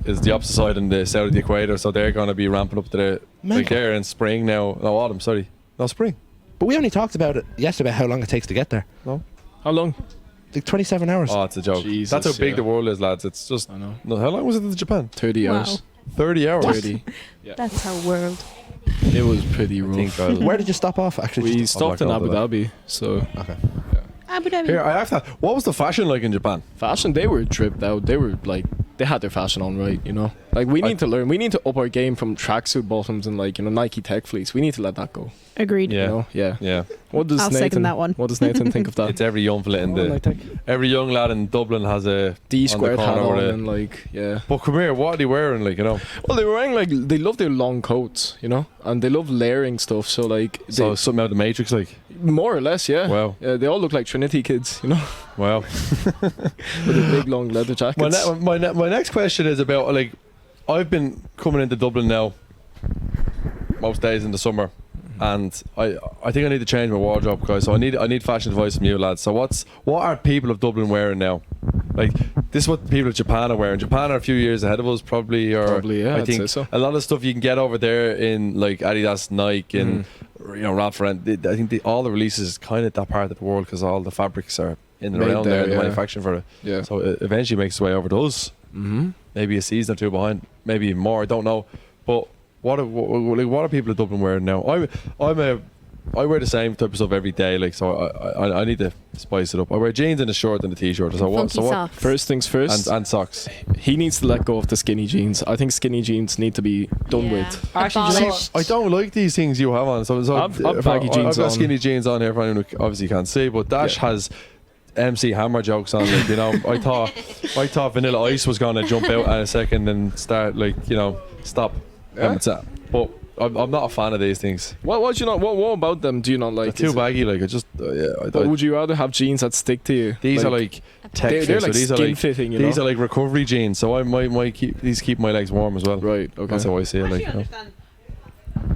is the opposite side in the south of the equator, so they're gonna be ramping up to the like they're in spring now. No, autumn. Sorry, no spring. But we only talked about it yesterday, about how long it takes to get there. No, How long? Like 27 hours. oh, it's a joke. Jesus, That's how big yeah. the world is, lads. It's just. I know. No, how long was it to Japan? 30 Wow. hours. 30 hours. 30. That's our world. It was pretty rough. think I'll- Where did you stop off? Actually, We stopped in not Abu gonna Dhabi, so okay. Abu Dhabi. Here, I have to. What was the fashion like in Japan? fashion, they were tripped out. They were like, they had their fashion on right, you know. Like we need to learn. We need to up our game from tracksuit bottoms and like, you know, Nike Tech fleece. We need to let that go. Agreed. Yeah. You know? Yeah. Yeah, What does I'll Nathan? second that one. What does Nathan think of that? it's every young fella in Oh, the. like that. Every young lad in Dublin has a D on the squared hat corner on with a- and like, yeah. But come here, what are they wearing? Like, you know, Well, they were wearing like, they love their long coats, you know, and they love layering stuff. So like, they, so something out of the Matrix, like. more or less, yeah. Wow. Yeah, they all look like Trinity kids, you know, Wow. with their big long leather jackets. My next question is about like, I've been coming into Dublin now, most days in the summer, and I think I need to change my wardrobe, guys. So I need fashion advice from you, lads. So what are people of Dublin wearing now? Like, this is what people of Japan are wearing. Japan are a few years ahead of us, probably. Or Probably, yeah, I I'd think say so. a lot of stuff you can get over there in like Adidas, Nike, and you know Ralph Lauren. I think all the releases is kind of that part of the world because all the fabrics are in and Made around there, there, the yeah. manufacturing for it. Yeah. So it eventually makes its way over to us. Mm-hmm. Maybe a season or two behind, maybe even more. I don't know. But what are people of Dublin wearing now? I wear the same type of stuff every day. Like, so I need to spice it up. I wear jeans and a shirt and a t-shirt. So what? Funky So what? socks. First things first. And socks. He needs to let go of the skinny jeans. I think skinny jeans need to be done Yeah. with. Actually, do you know what? Abolished. I don't like these things you have on. So I've baggy jeans I've got on. skinny jeans on here for anyone who obviously can't see. But Dash Yeah. has MC Hammer jokes on. Like, you know, I thought Vanilla Ice was gonna jump out in a second and start like, you know, stop. Yeah. But I'm not a fan of these things. What do you not? What about them do you not They're like? too Is it- baggy. Like, I just But would you rather have jeans that stick to you? these are like tech they're fits, so like these are skin like fitting, you these know. are like recovery jeans. So I might keep my legs warm as well. Right. Okay. That's how I see it. Like, you know.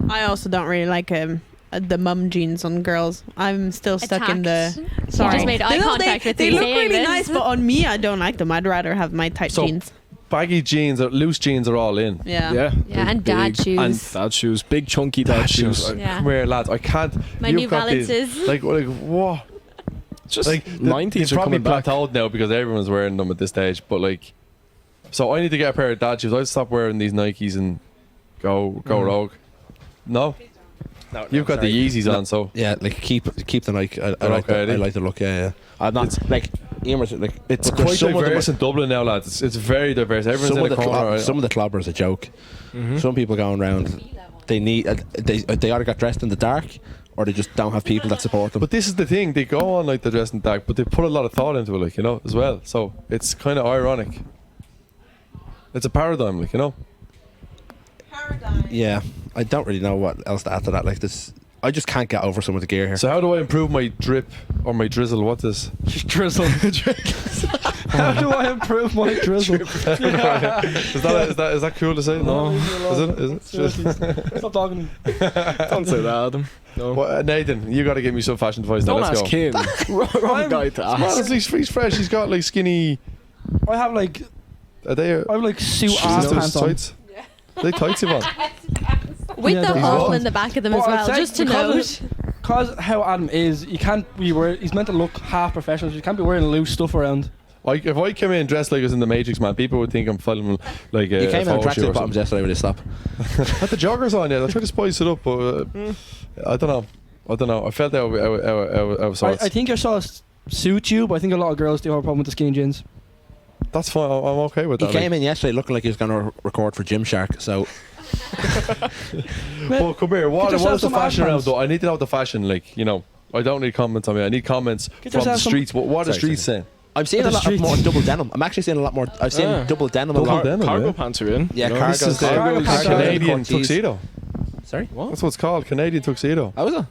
I also don't really like the mum jeans on girls. I'm still stuck in the. Attacked. Sorry. Just made eye contact with they me look saying really this. nice, but on me, I don't like them. I'd rather have my tight So- jeans. Baggy jeans or loose jeans are all in. Yeah. Yeah. Yeah, and Big- dad shoes. And Dad shoes, big chunky dad shoes. Yeah. Come here, lads. I can't. My you've New got these- Balances. Like what? Just Like like they've 90s are probably coming back. plateaued now because everyone's wearing them at this stage. But like, so I need to get a pair of dad shoes. I'll stop wearing these Nikes and go rogue. No, you've got the Yeezys on, so Yeah, like keep the Nike. I They're like okay, the, I eh? like the look. Yeah. I'm not like Emer's like it's but there's quite some of them diverse are- in Dublin now, lads. It's very diverse. Everyone's Some in of, a the corner. right? some of the clobbers a joke. Mhm. Some people going around, they need they either got dressed in the dark or they just don't have people that support them. But this is the thing, they go on like they're dressed in dark, but they put a lot of thought into it, like, you know, as well. So it's kind of ironic. It's a paradigm, like, you know. Yeah, I don't really know what else to add to that. Like this, I just can't get over some of the gear here. So how do I improve my drip or my drizzle? What's this? Drizzle. How do I improve my drizzle? Is that cool to say? No. Is it? Seriously, stop talking to me. Don't say that, Adam. No. Well, Nathan, you got to give me some fashion advice. Now. Don't Let's ask go. him. Wrong guy to Man, ask. he's fresh. He's got like skinny. I have like suit ass those pants on. tights? They tights him on. With Yeah, the those hole are- in the back of them Well, as I'd well, say just to because note. Because how Adam is, you can't be wearing. He's meant to look half professional. So you can't be wearing loose stuff around. Like if I came in dressed like I was in the Matrix, man, people would think I'm filming like a You came out photo shoot tracksuit or bottoms something. yesterday with a stop. Had the joggers on, yeah. I tried to spice it up, but I don't know. I felt out of sorts. I think your sauce suits you, but I think a lot of girls do have a problem with the skinny jeans. That's fine. I'm okay with He that. came in yesterday looking like he was going to record for Gymshark. So Well, come here. What Get yourself is the some fashion ad around pants. though? I need to know the fashion. Like, you know, I don't need comments on me. I need comments Get from the yourself some- streets. What are the Sorry, streets sorry. saying? I'm seeing The a lot streets. more double denim. I'm actually seeing a lot more. I've seen Yeah. double denim. Double a lot. denim. Cargo yeah. pants are in. Yeah, you know? cargo. This is the Cargo pants are in. Canadian Cortese. tuxedo. Sorry, What? That's what it's called, Canadian tuxedo. I was it?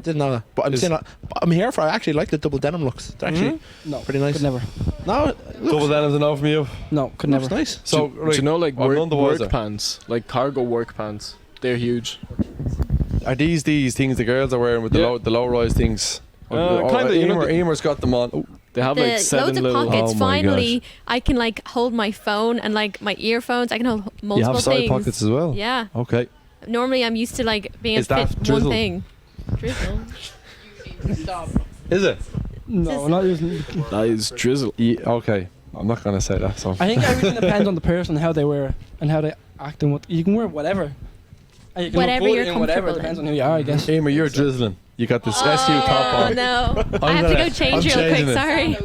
Didn't know that. But I'm Is- seeing. I'm here for. I actually like the double denim looks. They're actually No, pretty nice. could never. No, it Double looks, denim's enough from you. No, could looks never. nice. So, do you know, like I'm none the wiser. work pants, like cargo work pants? They're huge. Are these things the girls are wearing with the Yeah. low rise things? Kinda, you know, Emer's got them on. Oh, They have The like 7 loads of little. pockets. Oh my Finally, I can like hold my phone and like my earphones. I can hold you multiple have side things. pockets as well. Yeah. Okay. Normally, I'm used to like being able Is to that fit drizzle? one thing. Drizzle. Is it? No, we're not using. That is drizzle. Yeah, okay. I'm not gonna say that. So. I think everything depends on the person, how they wear it, and how they act and what. You can wear whatever. And you can Whatever look you're good in whatever. comfortable Depends in. on who you are, I guess. Emer, you're drizzling. You got this SU top Oh on. no! I I'm have to gonna- go change I'm real quick. changing it. Sorry.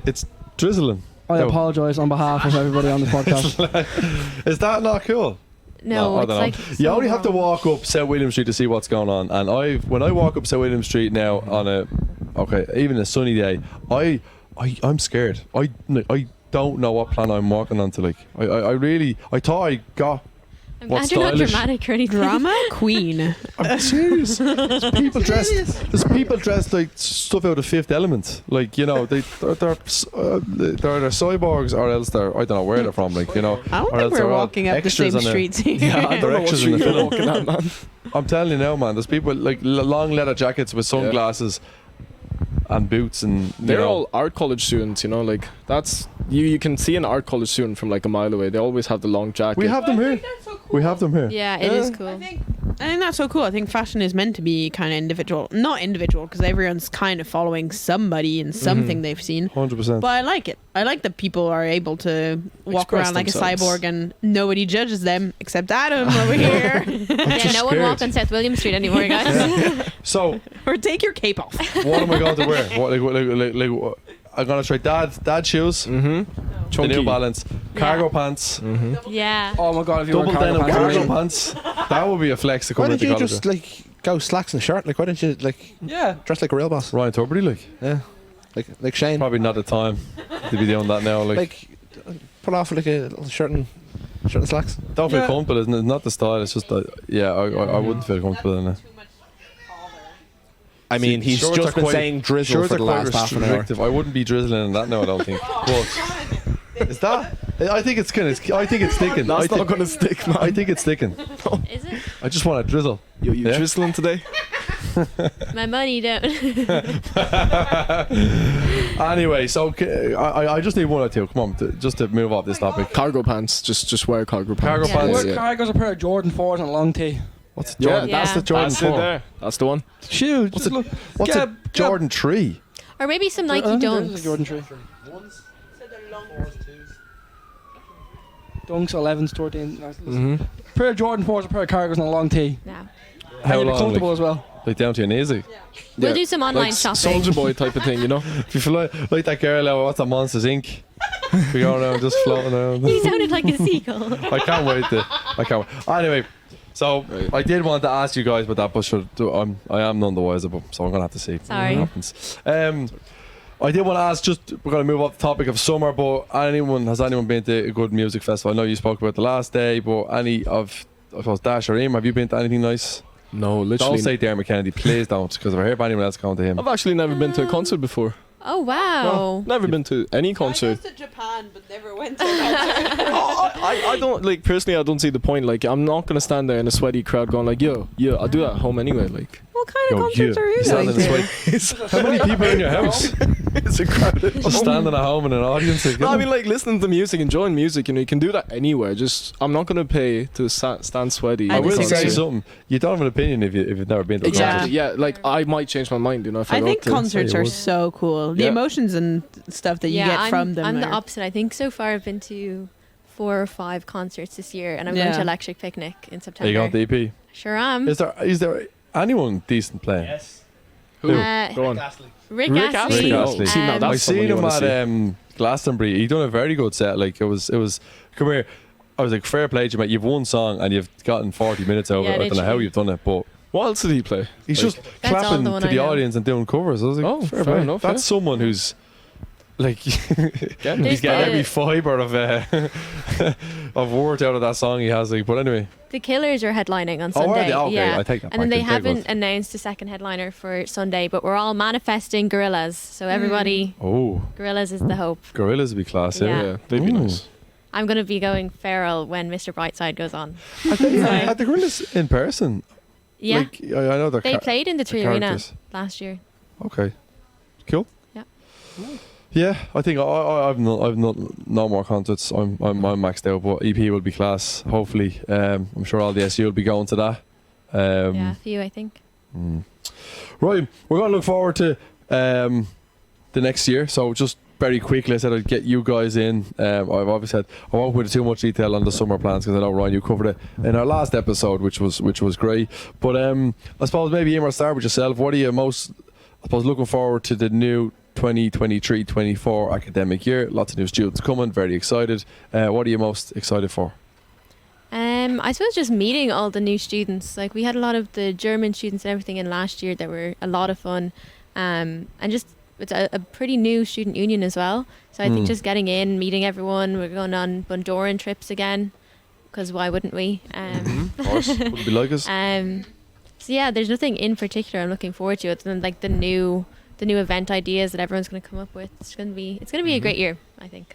It's drizzling. I No. apologise on behalf of everybody on this podcast. Is that not cool? No, I it's don't know. like You so only have to wrong. walk up St William Street to see what's going on. And when I walk up St William Street now on even a sunny day, I'm scared. I don't know what plan I'm walking onto. Like I thought I got. I'm What's glad you're not stylish? dramatic or anything. Drama queen. I'm serious. There's people dressed like stuff out of Fifth Element. Like, you know, they're either cyborgs or else they're, I don't know where they're from. Like, you know, I don't or think else we're they're all walking up the extras same on streets here. Yeah, I don't They're know what extras street in the you're film. walking at, man. I'm telling you now, man. There's people like long leather jackets with sunglasses and boots, and you They're know, all art college students, you know, like that's you can see an art college student from like a mile away. They always have the long jacket. we have them here. We have them here. Yeah, it is I cool. think that's so cool. I think fashion is meant to be kind of individual, not individual because everyone's kind of following somebody and something they've seen. 100%. But I like it. I like that people are able to walk Express around like a themselves. cyborg and nobody judges them except Adam over here. Yeah, no one scared. walk on South William Street anymore, guys. So, Or take your cape off. what am I going to wear? What I'm gonna try dad shoes, Mm-hmm. the Chunky. New Balance, cargo pants, Yeah. Oh my god, if you double were cargo denim pants, cargo amazing. pants. That would be a flex to come Why into don't you college. just like go slacks and a shirt? Like, why don't you like Yeah. dress like a real boss? Ryan Tuberty, like Yeah, like Shane. probably not the time to be doing that now. Like, Like, put off like a little shirt and slacks. don't feel Yeah. comfortable, isn't it? It's not the style. It's just that. Yeah, I wouldn't feel comfortable in it. I mean, he's Shorts just are been quite- saying drizzle Shorts for are the quite last half an hour. restrictive. I wouldn't be drizzling in that now. I don't think. But is that? I think it's kind of. I think it's sticking. That's not gonna stick, man. I think it's sticking. Is it? I just want to drizzle. You Yeah. drizzling today? My money don't. Anyway, so I just need one or two. Come on, just to move off this topic. Cargo pants. Just wear cargo pants. Cargo Yeah. pants. Wear cargos, a pair of Jordan 4s and a long tee. What's Yeah, Jordan? That's the Yeah. Jordan That's it 4. there. That's the one. Shoes. What's just a, look. what's Get- a Jordan 3? Or maybe some I Nike think there's a Dunks. Jordan 3. Dunks 11s, 13. Mm-hmm. Pair of Jordan 4s, a pair of cargos and a long tee. No. How and you're long? comfortable Like, as well. like down to your knees? Like? We'll do some online like shopping. Soldier Boy type of thing, you know. If you feel like that girl out, what's that, Monsters Inc? We're going around just floating around. You sounded like a seagull. I can't wait I can't wait. Anyway, so I did want to ask you guys about that, but sure, I am none the wiser, but so I'm gonna have to see Sorry. what happens. I did want to ask, just we're going to move off the topic of summer, but has anyone been to a good music festival? I know you spoke about the last day, but any of, I suppose, Dash or Emer, have you been to anything nice? No, literally. Don't say Dermot Kennedy, please don't, because if I hear of anyone else going to him. I've actually never been to a concert before. Oh wow. Never been to any concert. to Japan but never went to I don't like personally. I don't see the point. Like, I'm not gonna stand there in a sweaty crowd going like, "Yo, I'll do that at home anyway." Like, What kind of concerts are you standing going in to? sweat. How many people are in your house? it's a crowded. Just standing at home in an audience. Like, No, I mean, like listening to music, enjoying music. You know, you can do that anywhere. Just, I'm not gonna pay to stand sweaty. I I at a will disagree. say concert. something. You don't have an opinion if you've never been to a Exactly. concert. Yeah, like I might change my mind. You know, if I, I go think to. concerts you are would. so cool. The Yeah. emotions and stuff that you get I'm, from them. I'm the are- opposite. I think so far I've been to 4 or 5 concerts this year, and I'm going Yeah. to Electric Picnic in Are September. you going to EP? Sure am. Is there anyone decent playing? Yes. Who? Uh, Go on. Rick Rick Astley. Rick Astley. See, now Um, that's I someone seen you him wanna at see. Glastonbury. He done a very good set. Like it was. Come here. I was like, fair play to you, mate. You've one song and you've gotten 40 minutes over Yeah, it. I don't know how literally. you've done it, but What else did he play? he's Like- just That's all clapping the to one the I know. audience and doing covers. I was like, Oh, fair play. enough, That's yeah. someone who's like he's There's getting the- every fibre of of words out of that song he has. Like, but anyway, The Killers are headlining on oh, are Sunday. they? Okay, yeah. I take that. And then back. they They're good. haven't announced a second headliner for Sunday, but we're all manifesting Gorillaz. So everybody, Oh, Gorillaz is the hope. Gorillas would be class. Yeah. Yeah. Yeah, they'd be Ooh. nice. I'm going to be going feral when Mr. Brightside goes on. Are the Gorillas in person? Yeah. Like, I know they're. They played in the Tree Arena characters. last year. Okay. Cool. Yeah. Yeah, I think I've no more concerts. I'm maxed out, but EP will be class. Hopefully, I'm sure all the SU will be going to that. Yeah, a few, I think. Right, we're going to look forward to the next year. So just very quickly, I said I'd get you guys in. I've obviously said I won't go into too much detail on the summer plans because I know Ryan, you covered it in our last episode, which was great. But I suppose maybe Emer, start with yourself. What are you most, I suppose, looking forward to the new 2023-24 academic year? Lots of new students coming. Very excited. What are you most excited for? I suppose just meeting all the new students. Like we had a lot of the German students and everything in last year that were a lot of fun. And just it's a pretty new student union as well. So I think just getting in, meeting everyone. We're going on Bundoran trips again because why wouldn't we? Of course, wouldn't be like us. So yeah, there's nothing in particular I'm looking forward to other than like the new event ideas that everyone's going to come up with. It's going to be a great year, I think.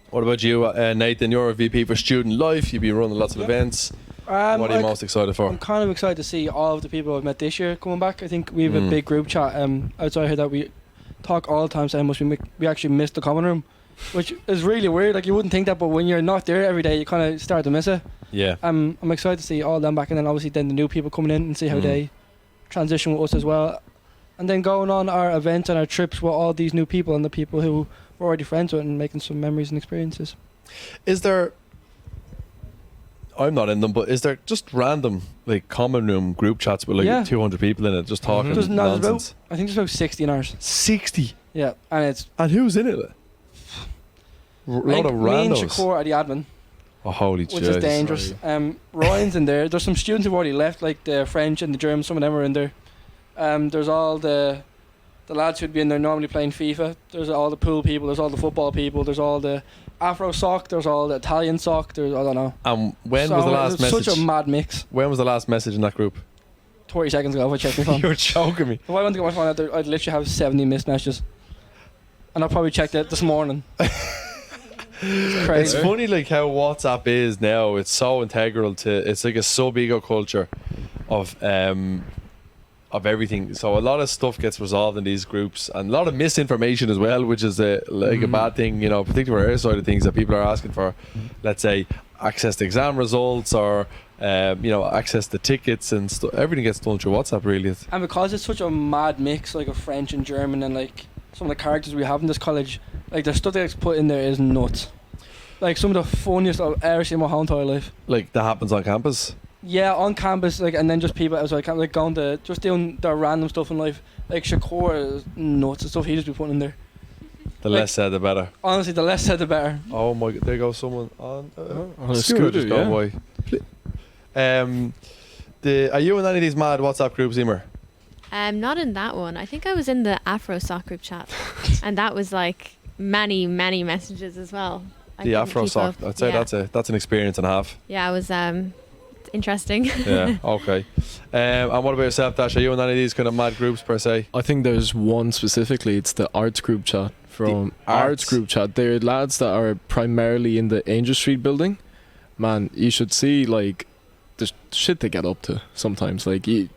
What about you, Nathan? You're a VP for Student Life. You've been running lots of events. What are you most excited for? I'm kind of excited to see all of the people I've met this year coming back. I think we have a big group chat outside here that we talk all the time, saying we actually miss the common room, which is really weird. Like you wouldn't think that, but when you're not there every day, you kind of start to miss it. Yeah. I'm excited to see all of them back, and then obviously the new people coming in and see how they transition with us as well, and then going on our events and our trips with all these new people and the people who we're already friends with and making some memories and experiences. Is there, I'm not in them, but is there just random like common room group chats with like 200 people in it just talking nonsense? I think there's about 60 in ours. 60? Yeah, and who's in it? Load of me and randos. Shakur are the admin. Oh, holy Which Jesus. is dangerous. Ryan's in there. There's some students who've already left, like the French and the German. Some of them are in there. There's all the lads who'd be in there normally playing FIFA. There's all the pool people. There's all the football people. There's all the Afro sock. There's all the Italian sock. There's I don't know. When was the last message? Such a mad mix. When was the last message in that group? 30 seconds ago, if I checked my phone. You're joking me. If I went to get my phone out there, I'd literally have 70 missed messages. And I probably checked it this morning. It's crazy. It's funny like how WhatsApp is now. It's so integral to, it's like a sub-ego culture of everything. So a lot of stuff gets resolved in these groups, and a lot of misinformation as well, which is a bad thing, you know, particularly for our side of things, that people are asking for, let's say, access to exam results or access to tickets and everything gets done through WhatsApp really. And because it's such a mad mix like of French and German and like some of the characters we have in this college, like the stuff that's put in there is nuts. Like some of the funniest I've ever seen in my whole entire life. Like that happens on campus? Yeah, on campus, like, and then just people outside, like going to just doing their random stuff in life. Like Shakur is nuts, the stuff he just be putting in there. The less said, the better. Honestly, the less said, the better. Oh my God! There goes someone on a scooter. Just going by. Are you in any of these mad WhatsApp groups, Emer? Not in that one. I think I was in the Afro Sock group chat, and that was like many messages as well. The Afro Sock. I'd say that's an experience and a half. Yeah, it was interesting. Yeah. Okay. And what about yourself, Dash? Are you in any of these kind of mad groups per se? I think there's one specifically. It's the arts group chat from arts group chat. They're lads that are primarily in the Angel Street building. Man, you should see like the shit they get up to sometimes. Like you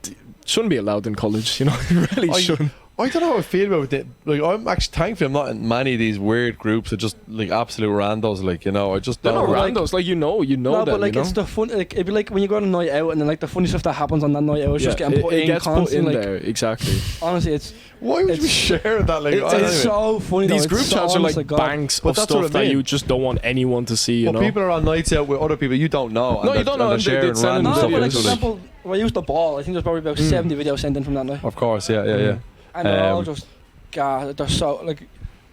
shouldn't be allowed in college, you know. You really shouldn't. I don't know how I feel about it. Like, I'm actually thankful I'm not in many of these weird groups of just like absolute randos. Like, you know, I just They're don't. not randos. Like, you know no, them, but like you know? it's the fun. Like it'd be like when you go on a night out and then like the funny stuff that happens on that night out is just getting put it in gets constantly. put in there, exactly. Honestly, it's Why would you share that? Like, it's so funny. These though. group It's chats so are honest like to God. banks But of that's what stuff I that mean. you just don't want anyone to see, you But know? people are on nights out with other people you don't know. No, you don't know, they're and they sharing send them random No, stuff. but like for videos. example, when I used the ball, I think there's probably about 70 videos sent in from that night, Of course, yeah. and they're all just, God, they're so like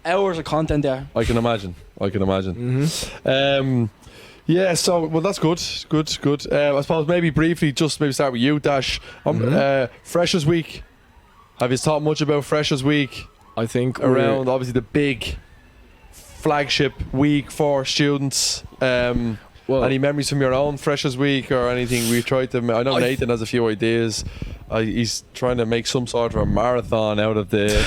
hours of content there. I can imagine. Yeah, so well, that's good. I suppose maybe briefly, just maybe start with you, Dash. Freshers Week. Have you thought much about Freshers Week? I think around obviously the big flagship week for students. Well, Any memories from your own Freshers Week or anything? We tried to. I know Nathan has a few ideas. He's trying to make some sort of a marathon out of the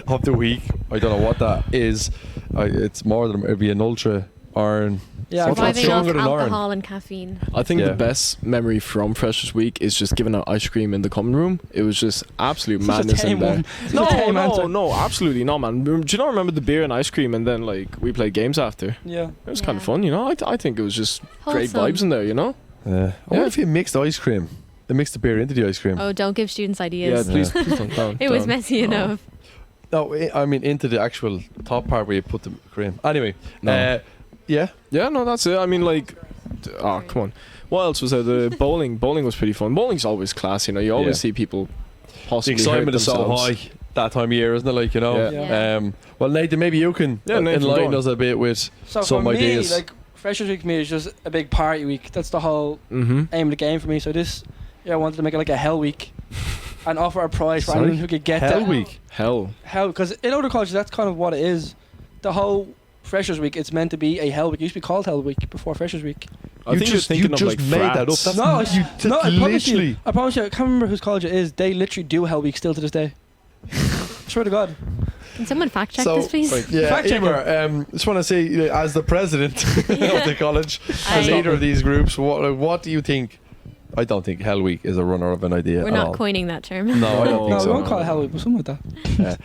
of the week. I don't know what that is. It's more than it'd be an ultra iron. Yeah, What's Surviving off stronger than iron? alcohol and caffeine. I think Yeah. the best memory from Freshers Week is just giving out ice cream in the common room. It was just absolute Such a madness in tame there. one. Such a tame answer. No, absolutely not, man. Do you not remember the beer and ice cream, and then like we played games after? Yeah. It was kind of Yeah. fun, you know. I think it was just great Wholesome. vibes in there, you know. I wonder if you mixed ice cream. They mixed the beer into the ice cream. Oh, don't give students Yeah, ideas. please don't. It was don't. messy enough. No, I mean into the actual top part where you put the cream. Anyway, No. yeah. Yeah, no, that's it. I mean, like, oh, come on. What else was there? The bowling. Bowling was pretty fun. Bowling's always class, you know. You always Yeah. see people The possibly excitement hurt is so themselves. high that time of year, isn't it? Like, you know. Yeah. Yeah. Well, Nathan, maybe you can Yeah, Nathan, go enlighten on. us a bit with So some for me, ideas. like Freshers Week for me is just a big party week. That's the whole Mm-hmm. aim of the game for me. So this year I wanted to make it like a hell week and offer a prize for Sorry? anyone who could get Hell that. week. Hell. Hell, because in other colleges that's kind of what it is. The whole Freshers Week, it's meant to be a hell week. It used to be called Hell Week before Freshers Week. I You think just- you're thinking you of just like made that up. frats. That's No, it's, that's no, I promise you. literally. I promise you. I can't remember whose college it is. They literally do Hell Week still to this day. Swear to God. Can someone fact check So, this, please? Yeah, Fact checker. Emer, just want to say, as the president of the college, as I- leader of these groups, what do you think? I don't think Hell Week is a runner of an idea We're at not all. coining that term. No, I don't No, think No, we so. won't call it Hell Week, but something like that.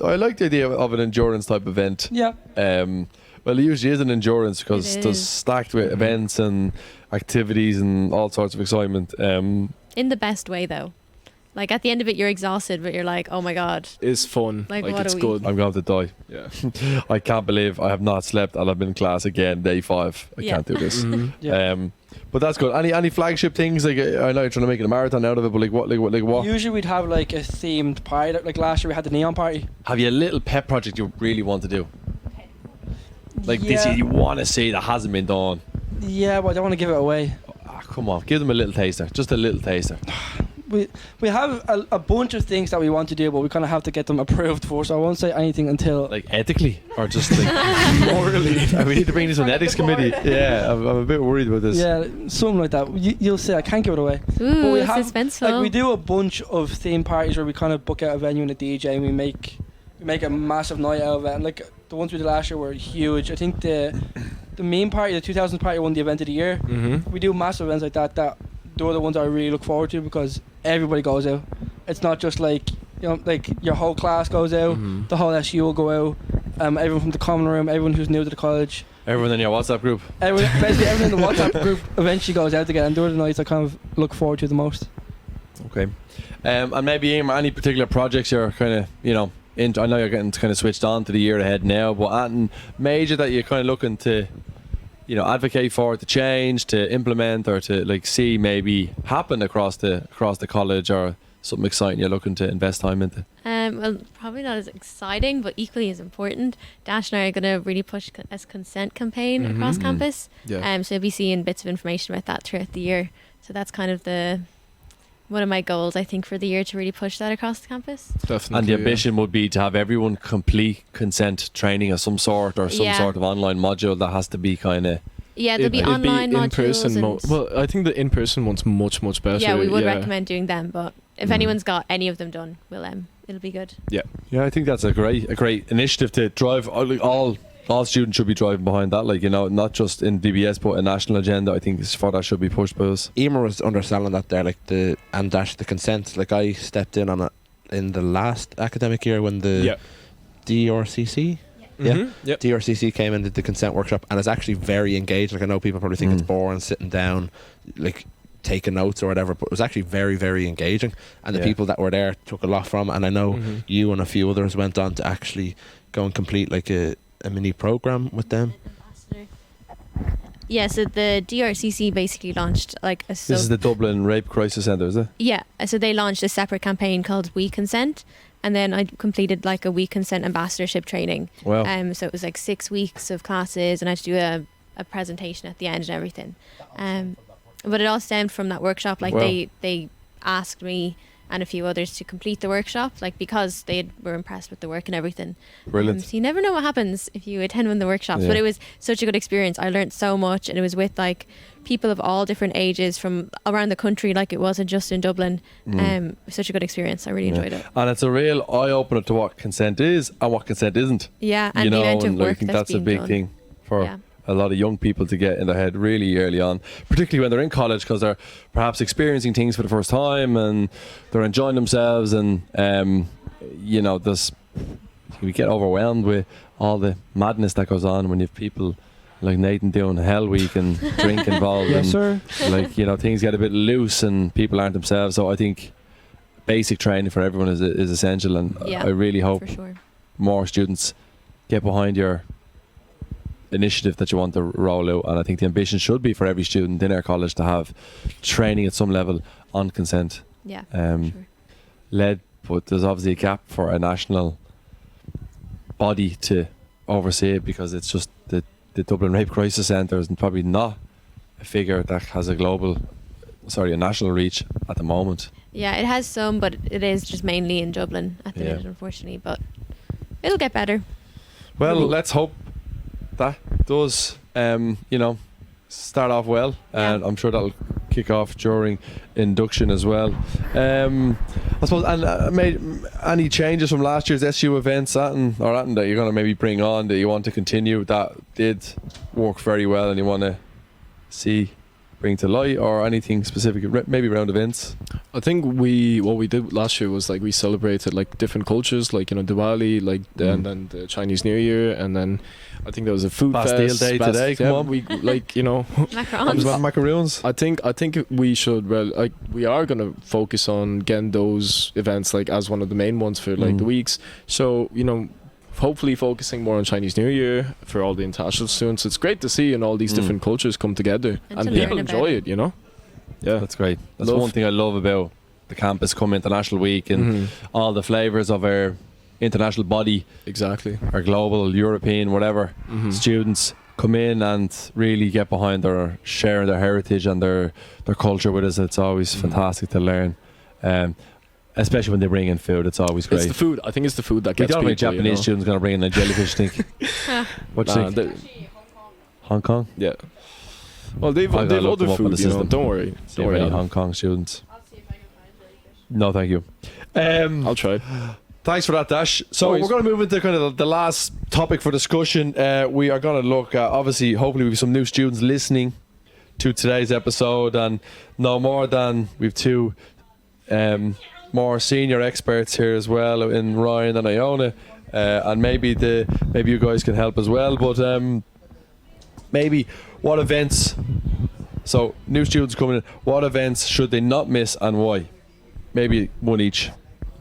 I like the idea of an endurance type event. Yeah. Well, it usually is an endurance because It there's is. stacked with events and activities and all sorts of excitement. In the best way, though. Like, at the end of it, you're exhausted, but you're like, oh my God. It's fun. Like, Like, what it's a good. I'm going to die. Yeah. I can't believe I have not slept and I've been in class again day 5. I Yeah. can't do this. Mhm. Yeah. But that's good. Any flagship things? Like, I know you're trying to make it a marathon out of it, but like what? Usually we'd have like a themed party. Like last year we had the neon party. Have you a little pet project you really want to do? Like yeah. this year you want to see that hasn't been done? Yeah, but I don't want to give it away. Come on, give them a little taster. Just a little taster. We have a bunch of things that we want to do, but we kind of have to get them approved for. So I won't say anything until. Like ethically or just like morally? We need to bring this to an ethics committee. Yeah, I'm a bit worried about this. Yeah, something like that. You'll see. I can't give it away. Ooh, we have- suspenseful. Like we do a bunch of theme parties where we kind of book out a venue and a DJ, and we make a massive night out of it. And like the ones we did last year were huge. I think the meme party, the 2000s party, won the event of the year. Mhm. We do massive events like that. Those are the ones I really look forward to because everybody goes out. It's not just like like your whole class goes out. Mhm. The whole SU will go out. Everyone from the common room, everyone who's new to the college, Everyone in your WhatsApp group. basically everyone in the WhatsApp group eventually goes out together. And those are the nights I kind of look forward to the most. Okay. And maybe any particular projects you're kind of I know you're getting kind of switched on to the year ahead now, but anything major that you're kind of looking to advocate for, to change, to implement, or to like see maybe happen across the college, or something exciting you're looking to invest time into? Well, probably not as exciting, but equally as important. Dash and I are going to really push a consent campaign across Mhm. campus. Yeah. So you'll be seeing bits of information about that throughout the year. So that's kind of one of my goals, I think, for the year, to really push that across the campus. Definitely. And the yeah. ambition would be to have everyone complete consent training of some sort, or some Yeah. sort of online module that has to be kind of. Yeah, there'll be It'd online modules. in-person. And Well, I think the in-person one's much better. yeah, we would recommend doing them, but if Mhm. anyone's got any of them done, it'll be good. Yeah, I think that's a great initiative to drive. All students should be driving behind that, not just in DBS but a national agenda. I think is for that should be pushed by us. Emer was underselling that there, like the consent. Like I stepped in on it in the last academic year when the Yeah. DRCC. Yeah. Mhm. Yep. DRCC came and did the consent workshop, and it's actually very engaged. Like I know people probably think it's boring sitting down, like taking notes or whatever, but it was actually very, very engaging. And the Yeah. people that were there took a lot from it. And I know Mhm. you and a few others went on to actually go and complete like a mini program with them. Yeah, so the DRCC basically launched like a This is the Dublin Rape Crisis Centre, is it? Yeah, so they launched a separate campaign called We Consent, and then I completed like a We Consent ambassadorship training. Wow. So it was like 6 weeks of classes, and I had to do a presentation at the end and everything. But it all stemmed from that workshop. Like Wow. they asked me and a few others to complete the workshop, like because they were impressed with the work and everything. Brilliant. So you never know what happens if you attend one of the workshops. Yeah. But it was such a good experience. I learned so much, and it was with like people of all different ages from around the country. Like it wasn't just in Dublin. Such a good experience. I really enjoyed it. And it's a real eye opener to what consent is and what consent isn't. Yeah, and You the know, amount of and I work think that's that's a being big done. thing for Yeah. a lot of young people to get in their head really early on, particularly when they're in college, because they're perhaps experiencing things for the first time and they're enjoying themselves, and you know, we get overwhelmed with all the madness that goes on when you have people like Nathan doing Hell Week and drink involved. Yes, and sir. like, you know, things get a bit loose and people aren't themselves. So I think basic training for everyone is essential, and Yeah, I really hope for sure. more students get behind your initiative that you want to roll out. And I think the ambition should be for every student in our college to have training at some level on consent, Yeah, sure. led, but there's obviously a gap for a national body to oversee it, because it's just the Dublin Rape Crisis Centre is probably not a figure that has a national reach at the moment. Yeah, it has some, but it is just mainly in Dublin at the Yeah. minute, unfortunately. But it'll get better. Well, let's hope that does, you know, start off well, Yeah. and I'm sure that'll kick off during induction as well. I suppose, and made any changes from last year's SU events, that you're going to maybe bring on that you want to continue that did work very well and you want to see bring to light, or anything specific, maybe around events? I think what we did last year was like we celebrated like different cultures, like, you know, Diwali, like and then the Chinese New Year, and then I think there was a food Bastille fest. Day today, come on. We like, you know, Macarons. Macaroons. I think we should, well, like, we are gonna focus on getting those events like as one of the main ones for like the weeks. So, you know, hopefully focusing more on Chinese New Year for all the international students. It's great to see and all these different cultures come together, And and to people learn about enjoy it. it, you know. Yeah, That's great. That's Love. one thing I love about the campus come International Week, and all the flavours of our international body, exactly. our global, European, whatever, students come in and really get behind their sharing their heritage and their culture with us. It's always fantastic to learn, especially when they bring in food. It's always great. It's the food. I think it's the food that We gets don't have any people, Japanese you know? students going to bring in a jellyfish think. What do you Nah, think? they- Hong Kong? yeah. Well, they've I gotta look other them up on food, the you know. system. Don't worry. See Don't if worry. any Adam. Hong Kong students. I'll see if I can find jellyfish. No, thank you. I'll try. Thanks for that, Dash. So No worries. we're going to move into kind of the last topic for discussion. We are going to look at, obviously, hopefully we have some new students listening to today's episode, and no more than we've two more senior experts here as well in Ryan and Iona, and maybe you guys can help as well. But maybe what events? So new students coming in, what events should they not miss and why? Maybe one each.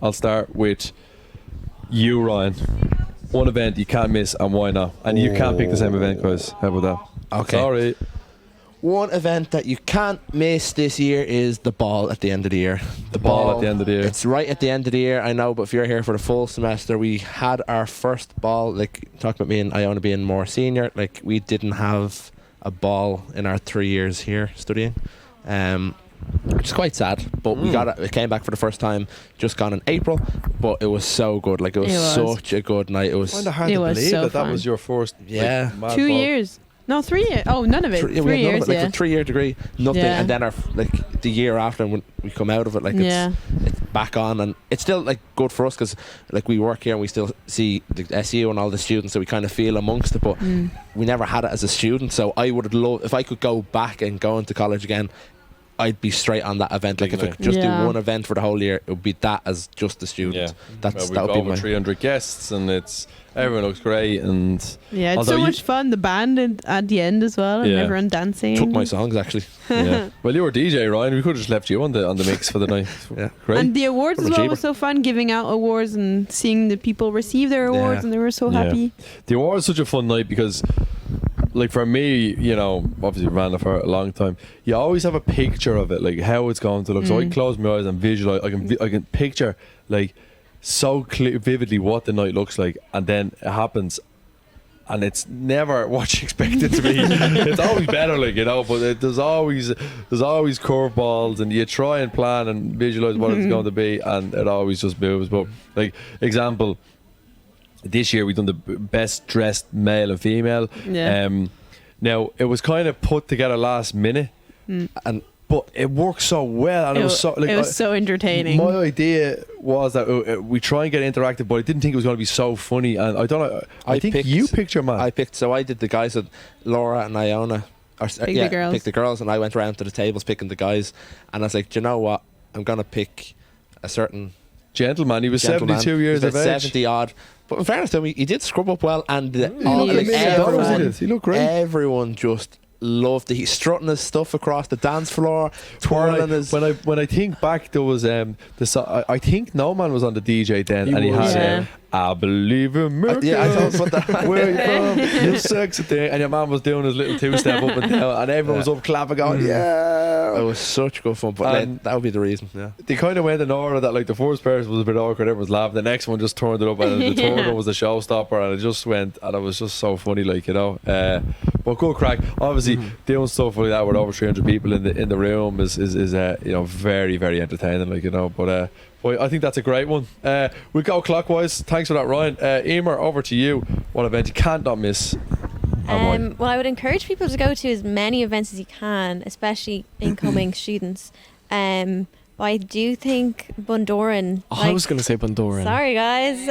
I'll start with you, Ryan. One event you can't miss and why not? And you can't pick the same event, guys. How about that? Okay. Sorry. One event that you can't miss this year is the ball at the end of the year. The ball at the end of the year. It's right at the end of the year, I know, but if you're here for the full semester, we had our first ball, like, talk about me and Iona being more senior, like, we didn't have a ball in our 3 years here studying. Which is quite sad, but we got it. It came back for the first time, just gone in April, but it was so good. Like, it was such a good night. It I was find it hard It to was believe so that fun. was your first. Yeah. Like, mad 2 ball. years. No, 3 years. Oh, none of it. we had 3 none of years, it, like, yeah. a 3-year degree, nothing, Yeah. and then our the year after, when we come out of it, like, Yeah. it's back on, and it's still like good for us because like we work here and we still see the SU and all the students, so we kind of feel amongst it, but we never had it as a student. So I would love, if I could go back and go into college again, I'd be straight on that event. Like, if I could just do Yeah. one event for the whole year, it would be that as just a student. Yeah. That's Well, that we've would got be over my 300 guests, and everyone looks great. And Yeah, it's although so you- much fun. The band at the end as well, and Yeah. everyone dancing. took my songs actually. yeah. Well, you were DJ, Ryan. We could have just left you on the mix for the night. Yeah. Great. And the awards From as a well Jeeber. was so fun, giving out awards and seeing the people receive their awards, Yeah. and they were so Yeah. happy. The award is such a fun night because, like, for me, you know, obviously ran it for a long time. You always have a picture of it, like how it's going to look. So I can close my eyes and visualize. I can picture, like, so vividly what the night looks like, and then it happens and it's never what you expect it to be. It's always better, like, you know, but there's always curveballs, and you try and plan and visualize what it's going to be, and it always just moves. But like example, this year we've done the best dressed male and female. Yeah. Now it was kind of put together last minute, but it worked so well, and it was so like, it was so entertaining. My idea was that we try and get interactive, but I didn't think it was going to be so funny. And I don't know. I think you picked your man. I did the guys with Laura and Iona. Picked the girls, and I went around to the tables picking the guys. And I was like, do you know what? I'm gonna pick a certain gentleman. He was gentleman. 72 years of age. 70 odd. But in fairness to him, he did scrub up well, and He looked great. Everyone just loved it. He's strutting his stuff across the dance floor, twirling his. When I think back, there was I think No Man was on the DJ then, and he had I believe in miracles. I thought about that. Where are you from? You sexy thing. And your man was doing his little two-step up and down, and everyone was up clapping, going, yeah. It was such good fun, but that would be the reason. Yeah, they kind of went in order that, like, the first person was a bit awkward, everyone was laughing. The next one just turned it up, and the third one was the showstopper, and it just went, and it was just so funny, like, you know. But good crack. Obviously, doing stuff like that with over 300 people in the room is you know, very, very entertaining, like, you know. But I think that's a great one. We'll go clockwise. Thanks for that, Ryan. Emer, over to you. What event you can't not miss? Well, I would encourage people to go to as many events as you can, especially incoming students. But I do think Bundoran. I was going to say Bundoran. Sorry, guys.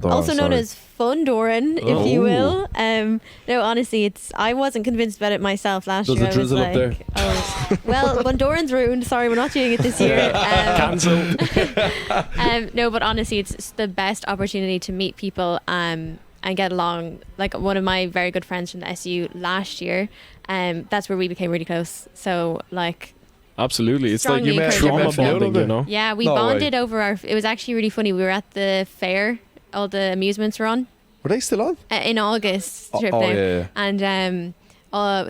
Also known as Fundoran, if you will. No, honestly, I wasn't convinced about it myself last year. Does the drizzle up there? Oh, well, Bundoran's ruined. Sorry, we're not doing it this year. Cancel. No, but honestly, it's the best opportunity to meet people and get along. Like, one of my very good friends from the SU last year, that's where we became really close. So, like, absolutely, it's like you met trauma bonding, you know. Yeah, we bonded over it was actually really funny. We were at the fair, all the amusements were on. Were they still on? In August trip now. Yeah. And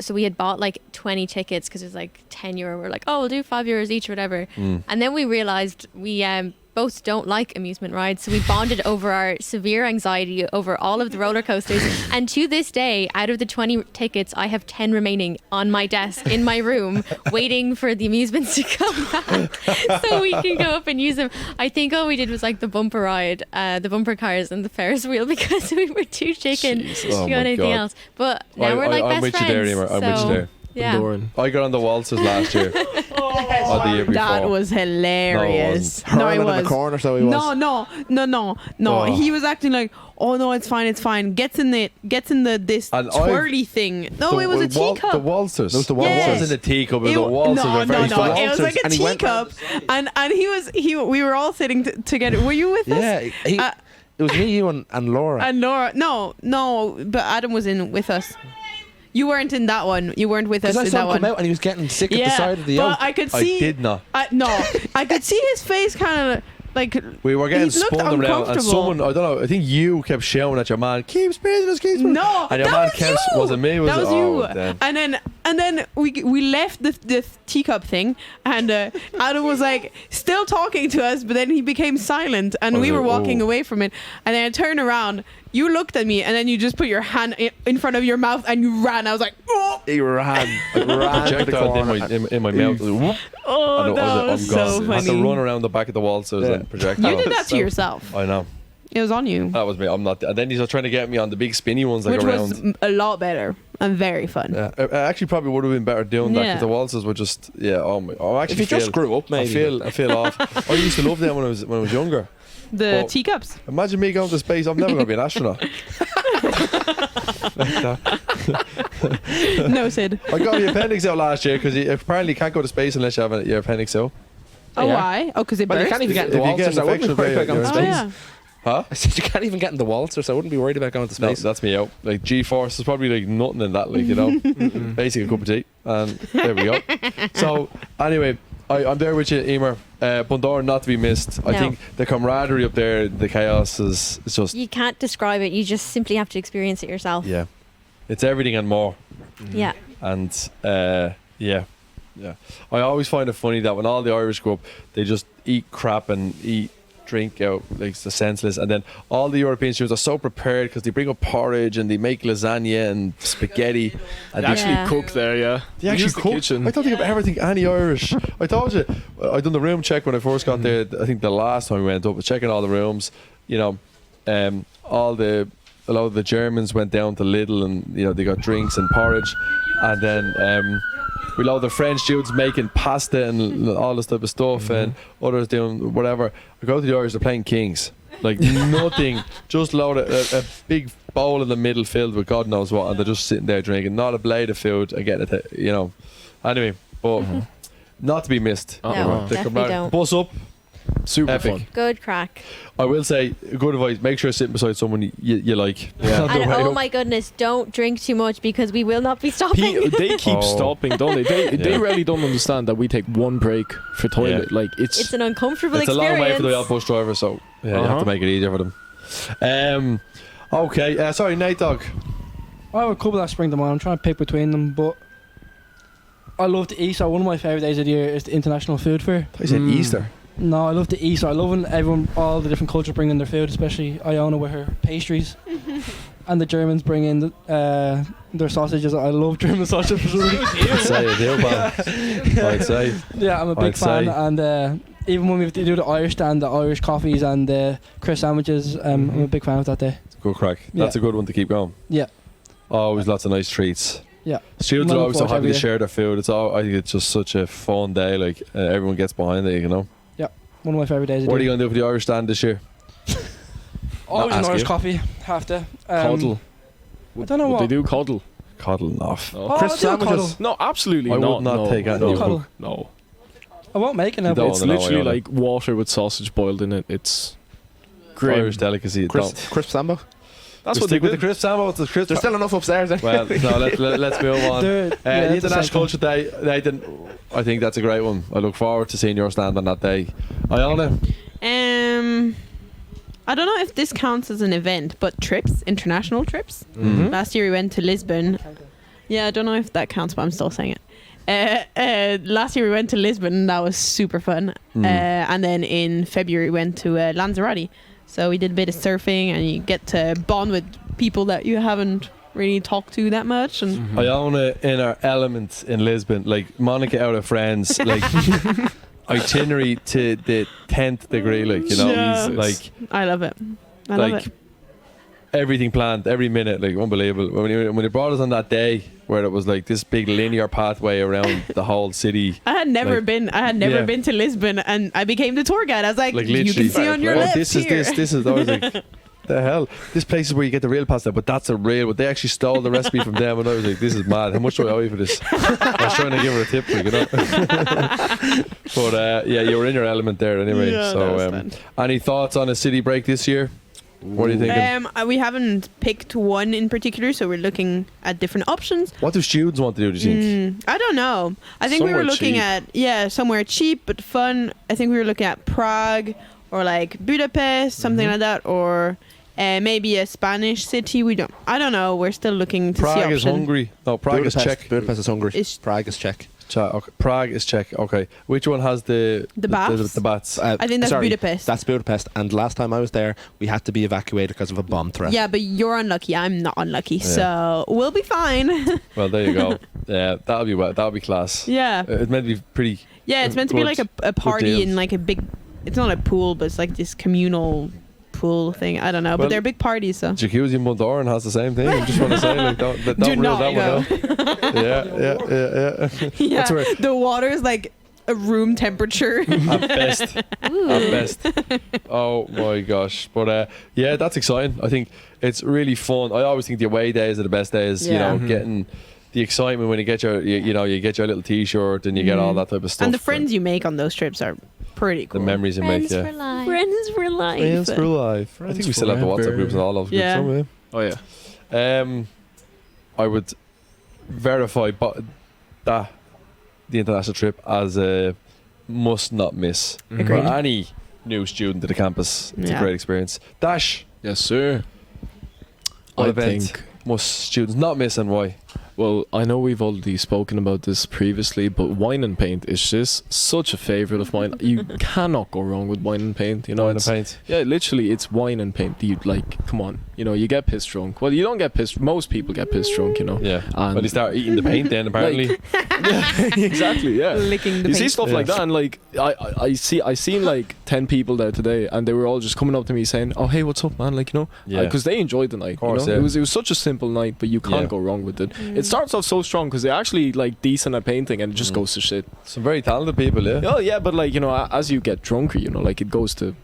so we had bought like 20 tickets because it was like €10. We're like, oh, we'll do €5 each or whatever. And then we realized we both don't like amusement rides, so we bonded over our severe anxiety over all of the roller coasters. And to this day, out of the 20 tickets, I have 10 remaining on my desk in my room, waiting for the amusements to come back so we can go up and use them. I think all we did was like the bumper ride, the bumper cars and the Ferris wheel, because we were too shaken to go on anything else. But now we're like I'm best with friends. You there, Emer. I'm with you there. Yeah. I got on the waltzers last year. Or the year before. That was hilarious. No, he was. In the corner, so he was. No. He was acting like, oh no, it's fine. Gets in this twirly thing. No, it was a teacup. The waltzers. It was the waltzers. It wasn't a teacup. It was the waltzers. No. It was like a and teacup, and we were all sitting together. Were you with us? Yeah. It was me, you, and Laura. And Laura. No, but Adam was in with us. You weren't in that one. You weren't with us in that one. Because I saw him come out and he was getting sick at the side of the yoke. I could see. I did not. I could see his face kind of like. We were getting spun around, and someone, I don't know, I think you kept shouting at your man, keep spinning us, keep spinning. No, and your man kept, was it me? That was you. Then. And then we left the teacup thing, and Adam was like still talking to us, but then he became silent, and we were walking away from it. And then I turned around. You looked at me, and then you just put your hand in front of your mouth, and you ran. I was like, oh! He ran to the corner. in my mouth. Oh, that was so funny. I had to run around the back of the waltzers and projectile. You did that to yourself. I know. It was on you. That was me. I'm not. And then he's trying to get me on the big spinny ones, like which around. Was a lot better and very fun. Yeah, I actually probably would have been better doing that, because the waltzers were just if you just grew up, maybe. I feel off. I used to love them when I was younger. The teacups. Imagine me going to space. I'm never going to be an astronaut. No, Sid. I got the appendix out last year because you apparently can't go to space unless you have your appendix out. Oh, why? Oh, because it burst? You can't even get in the waltzers. I wouldn't be worried about going to space. Yeah. Huh? I said you can't even get in the waltzers, so I wouldn't be worried about going to space. No, that's me out. Like, G-force is probably like nothing in that, like, you know. Basically a cup of tea, and there we go. So anyway, I'm there with you, Emer. Bundoran not to be missed. I think the camaraderie up there, the chaos is just. You can't describe it. You just simply have to experience it yourself. Yeah, it's everything and more. Yeah. And yeah. I always find it funny that when all the Irish go up, they just eat crap and eat drink out like the senseless, and then all the European students are so prepared because they bring up porridge and they make lasagna and spaghetti, and They actually Yeah. cook there, yeah. they actually Use the cook. kitchen. I don't think of everything any Irish. I told you, I done the room check when I first got there. I think the last time we went up, was checking all the rooms. You know, a lot of the Germans went down to Lidl and they got drinks and porridge, and then we lot of the French dudes making pasta and all this type of stuff, and others doing whatever. I go to the Irish, they're playing kings. Like nothing, just load a big bowl in the middle filled with God knows what, and they're just sitting there drinking, not a blade of food and getting it, Anyway, but not to be missed. No, Uh-uh. They come definitely round, don't. bus up. Super Epic. fun. Good crack. I will say, good advice, make sure you're sitting beside someone you like. Yeah. On the And way oh up. my goodness, don't drink too much because we will not be stopping. They keep Oh. stopping, don't they? They Yeah. really don't understand that we take one break for toilet. Like It's an uncomfortable It's a experience. long way for the old bus driver, so you have Uh-huh. to make it easier for them. Okay, sorry, Nate Dog. I have a couple that spring to mind. I'm trying to pick between them, but I love the Easter. One of my favourite days of the year is the International Food Fair. I said Mm. Easter. No, I love the Easter. I love when all the different cultures bring in their food, especially Iona with her pastries. And the Germans bring in their sausages. I love German sausages. I'd say a deal, man. I'd say. Yeah, I'm a big I'd fan. say. And even when we do the Irish stand, the Irish coffees and the crisp sandwiches, I'm a big fan of that day. It's a good crack. That's a good one to keep going. Yeah. Always lots of nice treats. Yeah. Students I'm are always so looking forward happy to to every share their food. I think it's just such a fun day. Like everyone gets behind it. One of my favourite days of What the are you year. going to do for the Irish stand this year? Always an ask Irish you. coffee. Have to. coddle. I don't know Would what. they do coddle? Coddling off. No. Oh, Crisp I'll do a sandwiches. coddle. No, absolutely I not. would not no, take that no, in your coddle. No. I won't make it now. You don't It's know, literally Iona. like water with sausage boiled in it. It's great. Irish delicacy. Crisp Sambo. That's We what they stick with the did. crisp sandwich. The crisp. There's still enough upstairs. Well, no, let's move on. They're- yeah, The it's the International same Culture Day, Nathan, I think that's a great one. I look forward to seeing your stand on that day. Iona, I don't know if this counts as an event, but trips, international trips. Mhm. Last year we went to Lisbon. Yeah, I don't know if that counts, but I'm still saying it. Last year we went to Lisbon, and that was super fun. And then in February we went to Lanzarote. So we did a bit of surfing, and you get to bond with people that you haven't really talked to that much. And Iona in our element in Lisbon, like Monica out of Friends, like itinerary to the 10th degree, like Yeah. like I love it. I love like it. everything planned, every minute, like unbelievable. When you brought us on that day where it was like this big linear pathway around the whole city. I had never like- been. I had never Yeah. been to Lisbon, and I became the tour guide. I was like, Like you literally, can see on your oh, left this here. is this is. I was like, the hell, this place is where you get the real pasta, but that's a real. But they actually stole the recipe from them, and I was like, this is mad. How much do I owe you for this? I was trying to give her a tip, but yeah, you were in your element there anyway. Yeah, that so, was fun. any thoughts on a city break this year? What are you thinking? We haven't picked one in particular, so we're looking at different options. What do students want to do? Do you think? I don't know. I think we were Somewhere looking cheap. at somewhere cheap but fun. I think we were looking at Prague or like Budapest, something like that, or maybe a Spanish city. I don't know. We're still looking to see Prague options. is Hungary. No, Prague is Czech. Budapest is Hungary. Is- Prague is Czech. Okay. Prague is Czech. Okay. Which one has the baths? The bats. I think that's sorry, Budapest. That's Budapest. And last time I was there, we had to be evacuated because of a bomb threat. Yeah, but you're unlucky. I'm not unlucky, Yeah. so we'll be fine. Well, there you go. Yeah, that'll be class. Yeah, It's meant to be pretty. yeah. It's meant to be Good- like a party deals. in like a big. It's not a pool, but it's like this communal pool thing. I don't know, Well, but they're big parties, so. Jacuzzi in Bundoran has the same thing. I just want to say, like, don't Do rule not that go. one out. Yeah. Yeah, That's where- the water is like a room temperature. At best. At best. Oh my gosh. But yeah, that's exciting. I think it's really fun. I always think the away days are the best days. Yeah. You know, Mhm. getting the excitement when you get you get your little T-shirt and you get all that type of stuff. And the friends you make on those trips are pretty the cool. memories you make. Yeah. life. Friends for life. Friends for life. I think we still have the WhatsApp forever. groups and all of Yeah. groups. Oh yeah. Somewhere. I would verify that the international trip as a must not miss Mhm. Agreed. for any new student to the campus. It's a Yeah. great experience. Dash, Yes, sir. what I event think must students not miss and why? Well, I know we've already spoken about this previously, but wine and paint is just such a favourite of mine. You cannot go wrong with wine and paint. You know, Wine and it's, paint. yeah, literally, it's wine and paint. You like, come on, you know, you get pissed drunk. Well, you don't get pissed. Most people get pissed drunk, you know. Yeah. And But they start eating the paint then, apparently. yeah, exactly, yeah. Licking the You see paint. stuff Yeah. like that, and like I seen like 10 people there today, and they were all just coming up to me saying, "Oh, hey, what's up, man?" Like, you know, Yeah. because they enjoyed the night. Of course, you know? yeah. It was such a simple night, but you can't Yeah. go wrong with it. It starts off so strong because they're actually like decent at painting, and it just goes to shit. Some very talented people, yeah. Oh yeah, but like, you know, as you get drunker, you know, like it goes to.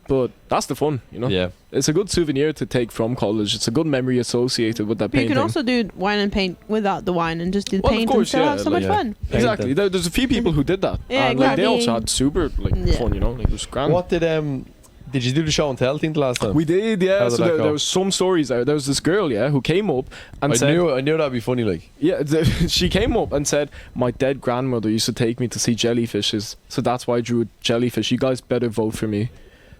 But that's the fun, you know. Yeah. It's a good souvenir to take from college. It's a good memory associated with that But you painting. can also do wine and paint without the wine and just do the Well, of paint course, and still yeah, have so like, much yeah. fun. Exactly. There's a few people who did that. Yeah, and like, they exactly. also had super like Yeah. fun, you know. Like it was grand. What did you do the show and tell thing the last time? We did, yeah. How did So that go? there was some stories there. There was this girl, yeah, who came up and I said, knew that'd be funny, like. yeah, she came up and said, my dead grandmother used to take me to see jellyfishes, so that's why I drew a jellyfish. You guys better vote for me.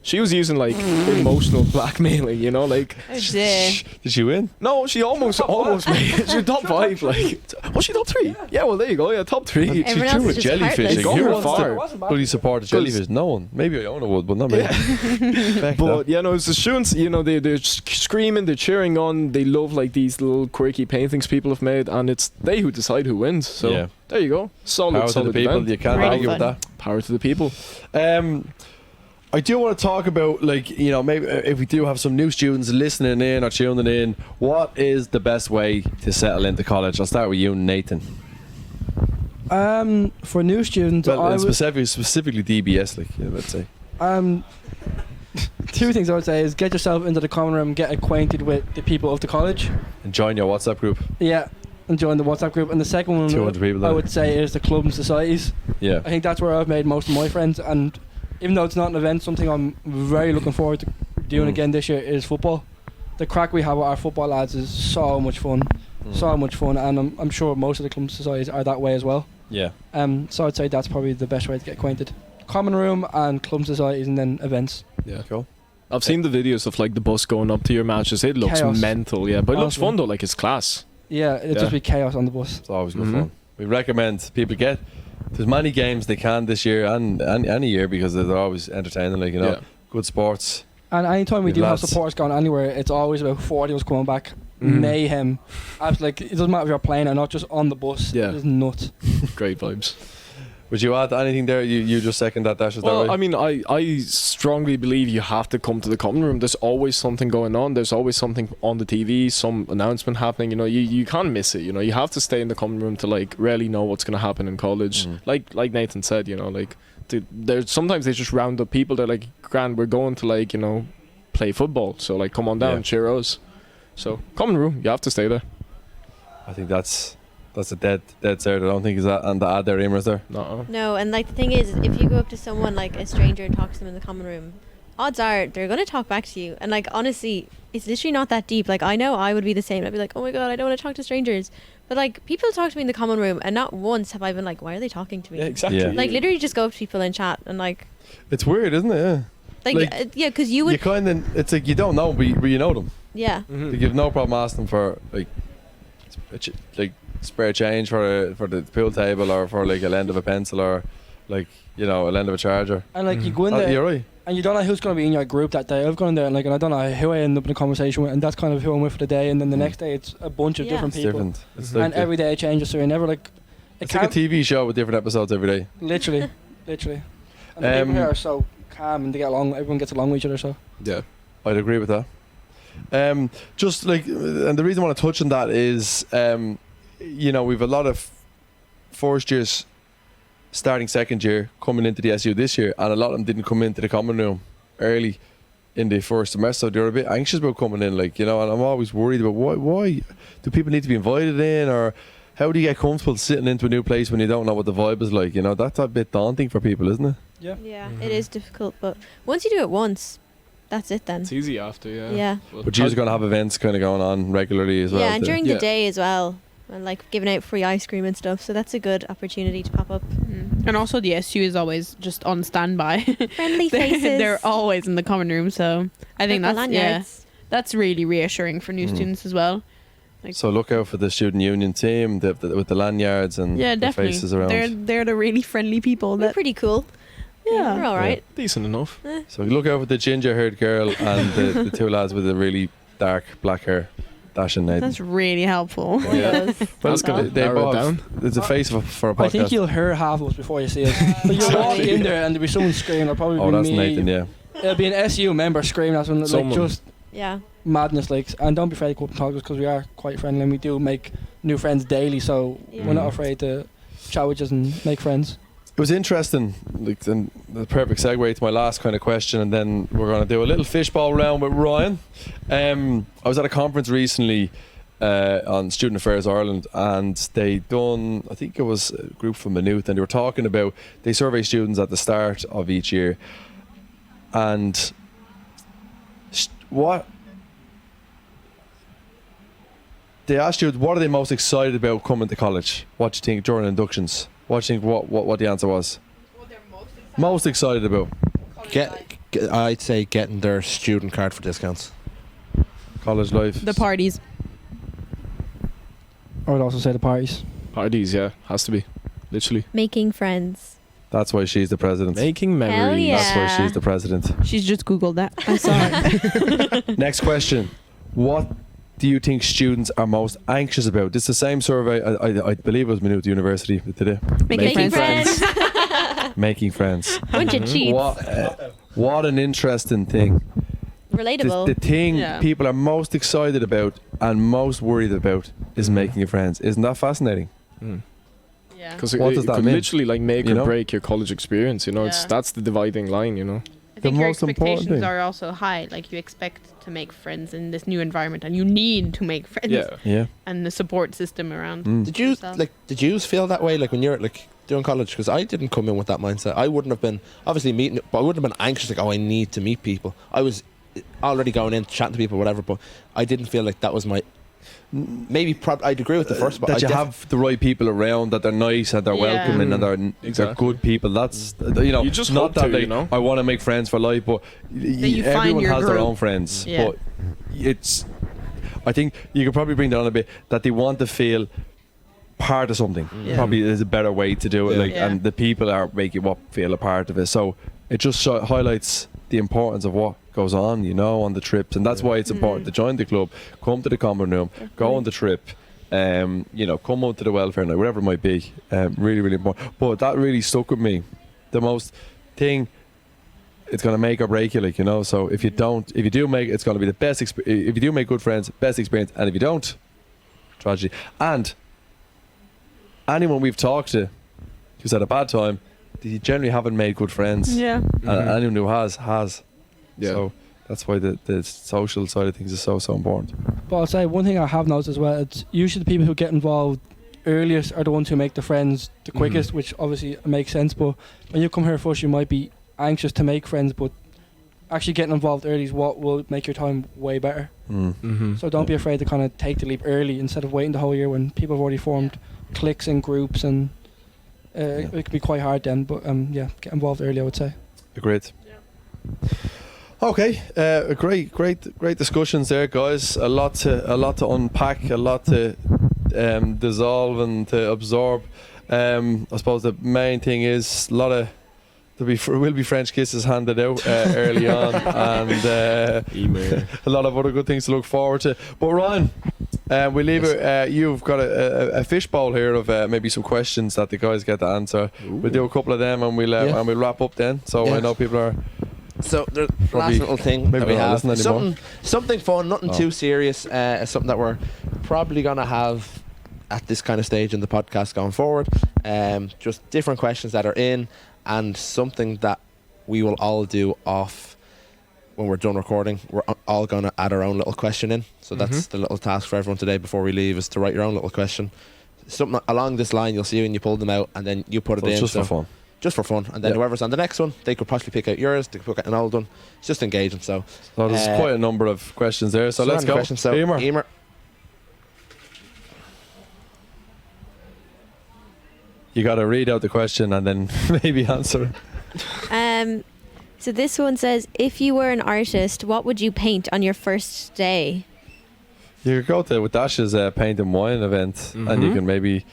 She was using like emotional blackmailing, you know, like. Oh dear. Did she win? No, she almost made. She top 5, like. Was she top 3? Yeah, well there you go. Yeah, top 3. She Everyone drew else a is just jellyfish. heartless. Like, Gone who with wants fire. to wasn't bad. bloody support a jellyfish? No one. Maybe Iona would, but not me. Back But yeah, no, it's the students. You know, they're screaming, they're cheering on. They love like these little quirky paintings people have made, and it's they who decide who wins. So Yeah. there you go. Solid, Power to the solid people. event. You can't Really argue with fun. that. Power to the people. I do want to talk about, like, you know, maybe if we do have some new students listening in or tuning in, what is the best way to settle into college? I'll start with you, Nathan. For new students, Well, I would, specifically DBS, like, yeah, let's say. two things I would say is get yourself into the common room, get acquainted with the people of the college. And join your WhatsApp group. Yeah, and join the WhatsApp group. And the second one 200 people I there. would say is the club and societies. Yeah. I think that's where I've made most of my friends. And even though it's not an event, something I'm very looking forward to doing again this year is football. The crack we have with our football lads is so much fun. So much fun, and I'm sure most of the club societies are that way as well. Yeah. So I'd say that's probably the best way to get acquainted. Common room and club societies, and then events. Yeah. Cool. I've seen the videos of like the bus going up to your matches. It looks Chaos. mental, yeah, but it looks Honestly. fun though. Like it's class. Yeah, it'd Yeah. just be chaos on the bus. It's always good Mhm. fun. We recommend people get as many games they can this year and any year because they're always entertaining, like, you know, Yeah. good sports. And anytime we Good do have lads. supporters going anywhere, it's always about 40 of us coming back. Mhm. Mayhem. Like, it doesn't matter if you're playing or not, just on the bus. Yeah. It's nuts. Great vibes. Would you add anything there? You just second that, Dash, is that Well, right? I mean, I strongly believe you have to come to the common room. There's always something going on. There's always something on the TV, some announcement happening. You know, you can't miss it. You know, you have to stay in the common room to like really know what's going to happen in college. Like Nathan said, you know, like there's sometimes they just round up people. They're like, "Grand, we're going to like, you know, play football. So like, come on down, Yeah. cheer us." So common room, you have to stay there. I think that's a dead cert. I don't think is that and the ad there, Emer's there. No. No, and like the thing is, if you go up to someone like a stranger and talk to them in the common room, odds are they're gonna talk back to you. And like honestly, it's literally not that deep. Like I know I would be the same. I'd be like, oh my god, I don't want to talk to strangers. But like people talk to me in the common room, and not once have I been like, why are they talking to me? Yeah, exactly. Yeah. Like literally just go up to people and chat and like It's weird, isn't it? Yeah. Like, yeah, because you You would kind of, it's like you don't know, but you know them. yeah. Mhm. Like, you've no problem asking them for like spare change for the pool table or for like a lend of a pencil or like, you know, a lend of a charger. And like, you go in Oh, there, you're right. and you don't know who's going to be in your group that day. I've gone in there and like, and I don't know who I end up in a conversation with, and that's kind of who I'm with for the day. And then the next day, it's a bunch of Yeah. different It's people, different. It's Mhm. like and every day it changes. So you're never like, it's like a TV show with different episodes every day. literally. And the people here are so calm and they get along. Everyone gets along with each other. So Yeah. I'd agree with that. Just like, and the reason I want to touch on that is, you know, we've a lot of first years starting second year coming into the SU this year, and a lot of them didn't come into the common room early in the first semester. So they're a bit anxious about coming in, like, you know, and I'm always worried about why do people need to be invited in, or how do you get comfortable sitting into a new place when you don't know what the vibe is like? You know, that's a bit daunting for people, isn't it? yeah. Yeah, Mhm. it is difficult, but once you do it once, that's it then. It's easy after, yeah. Yeah. But you're going to have events kind of going on regularly as well. Yeah, and to- during Yeah. the day as well, and like giving out free ice cream and stuff. So that's a good opportunity to pop up. And also the SU is always just on standby. Friendly faces. They're always in the common room, so I think Purple that's lanyards. that's really reassuring for new Mm. students as well. So look out for the student union team with the lanyards and Yeah, the definitely. faces around. They're the really friendly people. They're That pretty cool. yeah. We're all right. Decent enough. So look out for the ginger-haired girl and the two lads with the really dark black hair, Dash and Nathan. That's really helpful. Yeah. Well, That's gonna they narrow it both down. It's a face for a podcast. I think you'll hear half of us before you see us. But you'll walk in there and there'll be someone screaming. It'll probably Oh, be that's me. Nathan. Yeah. It'll be an SU member screaming at someone, like Someone. just Yeah. madness. Like, and don't be afraid to go up and talk to us because we are quite friendly and we do make new friends daily. So Yeah. we're not afraid to chat with us and make friends. It was interesting, like the perfect segue to my last kind of question, and then we're going to do a little fishbowl round with Ryan. I was at a conference recently on Student Affairs Ireland, and they done, I think it was a group from Maynooth, and they were talking about, they survey students at the start of each year, and what they asked you, what are they most excited about coming to college? What do you think during inductions? What do you think? What the answer was? Most excited about I'd say getting their student card for discounts. college life. The parties. I would also say the parties. Parties, yeah, has to be. Literally. Making friends. That's why she's the president. Making memories. yeah. That's why she's the president. She's just Googled that. I saw it. Next question: what do you think students are most anxious about? This is the same survey. I believe it was Maynooth University that did it. Making friends. Making friends. Bunch of cheats. What an interesting thing. Relatable. The thing Yeah. people are most excited about and most worried about is making friends. Isn't that fascinating? Yeah. Because What it does that could mean? literally like make You or know? break your college experience. You know, Yeah. that's the dividing line. You know. I think your most important expectations thing. are also high. Like you expect to make friends in this new environment, and you need to make friends. Yeah. Yeah. And the support system around. Mm. Did you yourself. did you feel that way like when you're like doing college? Because I didn't come in with that mindset. I wouldn't have been obviously meeting, but I wouldn't have been anxious like, oh, I need to meet people. I was already going in chatting to people, whatever. But I didn't feel like that was my. Maybe I'd agree with the first, but That I you have the right people around, that they're nice and they're Yeah. welcoming and they're Exactly. good people. That's You just not hope that to, they, you know? I want to make friends for life, but you find everyone your has their group. own friends. Yeah. But it's, I think you could probably bring that on a bit, that they want to feel part of something. Yeah. Probably is a better way to do it. Yeah. Like, Yeah. and the people are making what feel a part of it. So it just highlights the importance of what goes on, on the trips, and that's why it's important to join the club, come to the common room, go on the trip. Come out to the welfare night, whatever it might be. Really, really important. But that really stuck with me. The most thing, it's going to make or break you, So if you do make, it's going to be the best. If you do make good friends, best experience, and if you don't, tragedy. And anyone we've talked to who's had a bad time, they generally haven't made good friends. Yeah. And anyone who has. Yeah. So that's why the social side of things is so important. But I'll say one thing I have noticed as well, it's usually the people who get involved earliest are the ones who make the friends the quickest, which obviously makes sense. But when you come here first, you might be anxious to make friends, but actually getting involved early is what will make your time way better. So don't be afraid to kind of take the leap early instead of waiting the whole year when people have already formed cliques and groups, and it can be quite hard then. But get involved early, I would say. Agreed. Okay, great discussions there, guys. A lot to unpack, a lot to dissolve and to absorb. I suppose the main thing is there will be French kisses handed out early on, and Emer. a lot of other good things to look forward to. But Ryan, we leave it. You've got a fishbowl here of maybe some questions that the guys get to answer. We'll do a couple of them, and we'll wrap up then. So Yeah. I know people are. So the Probably- last little thing maybe that we they're not have, listening anymore. something fun, nothing Oh. too serious. Something that we're probably gonna have at this kind of stage in the podcast going forward. Just different questions that are in, and something that we will all do off when we're done recording. We're all gonna add our own little question in. So that's the little task for everyone today before we leave, is to write your own little question. Something along this line, you'll see when you pull them out, and then you put it So it's in. just for fun. Just for fun, and then Yeah. whoever's on the next one, they could possibly pick out yours. They could pick out an old one. It's just engaging. So So there's quite a number of questions there. So let's random go. questions. So Emer. Emer. You got to read out the question and then maybe answer it. So this one says, if you were an artist, what would you paint on your first day? You could go to with Dash's paint and wine event, and you can maybe.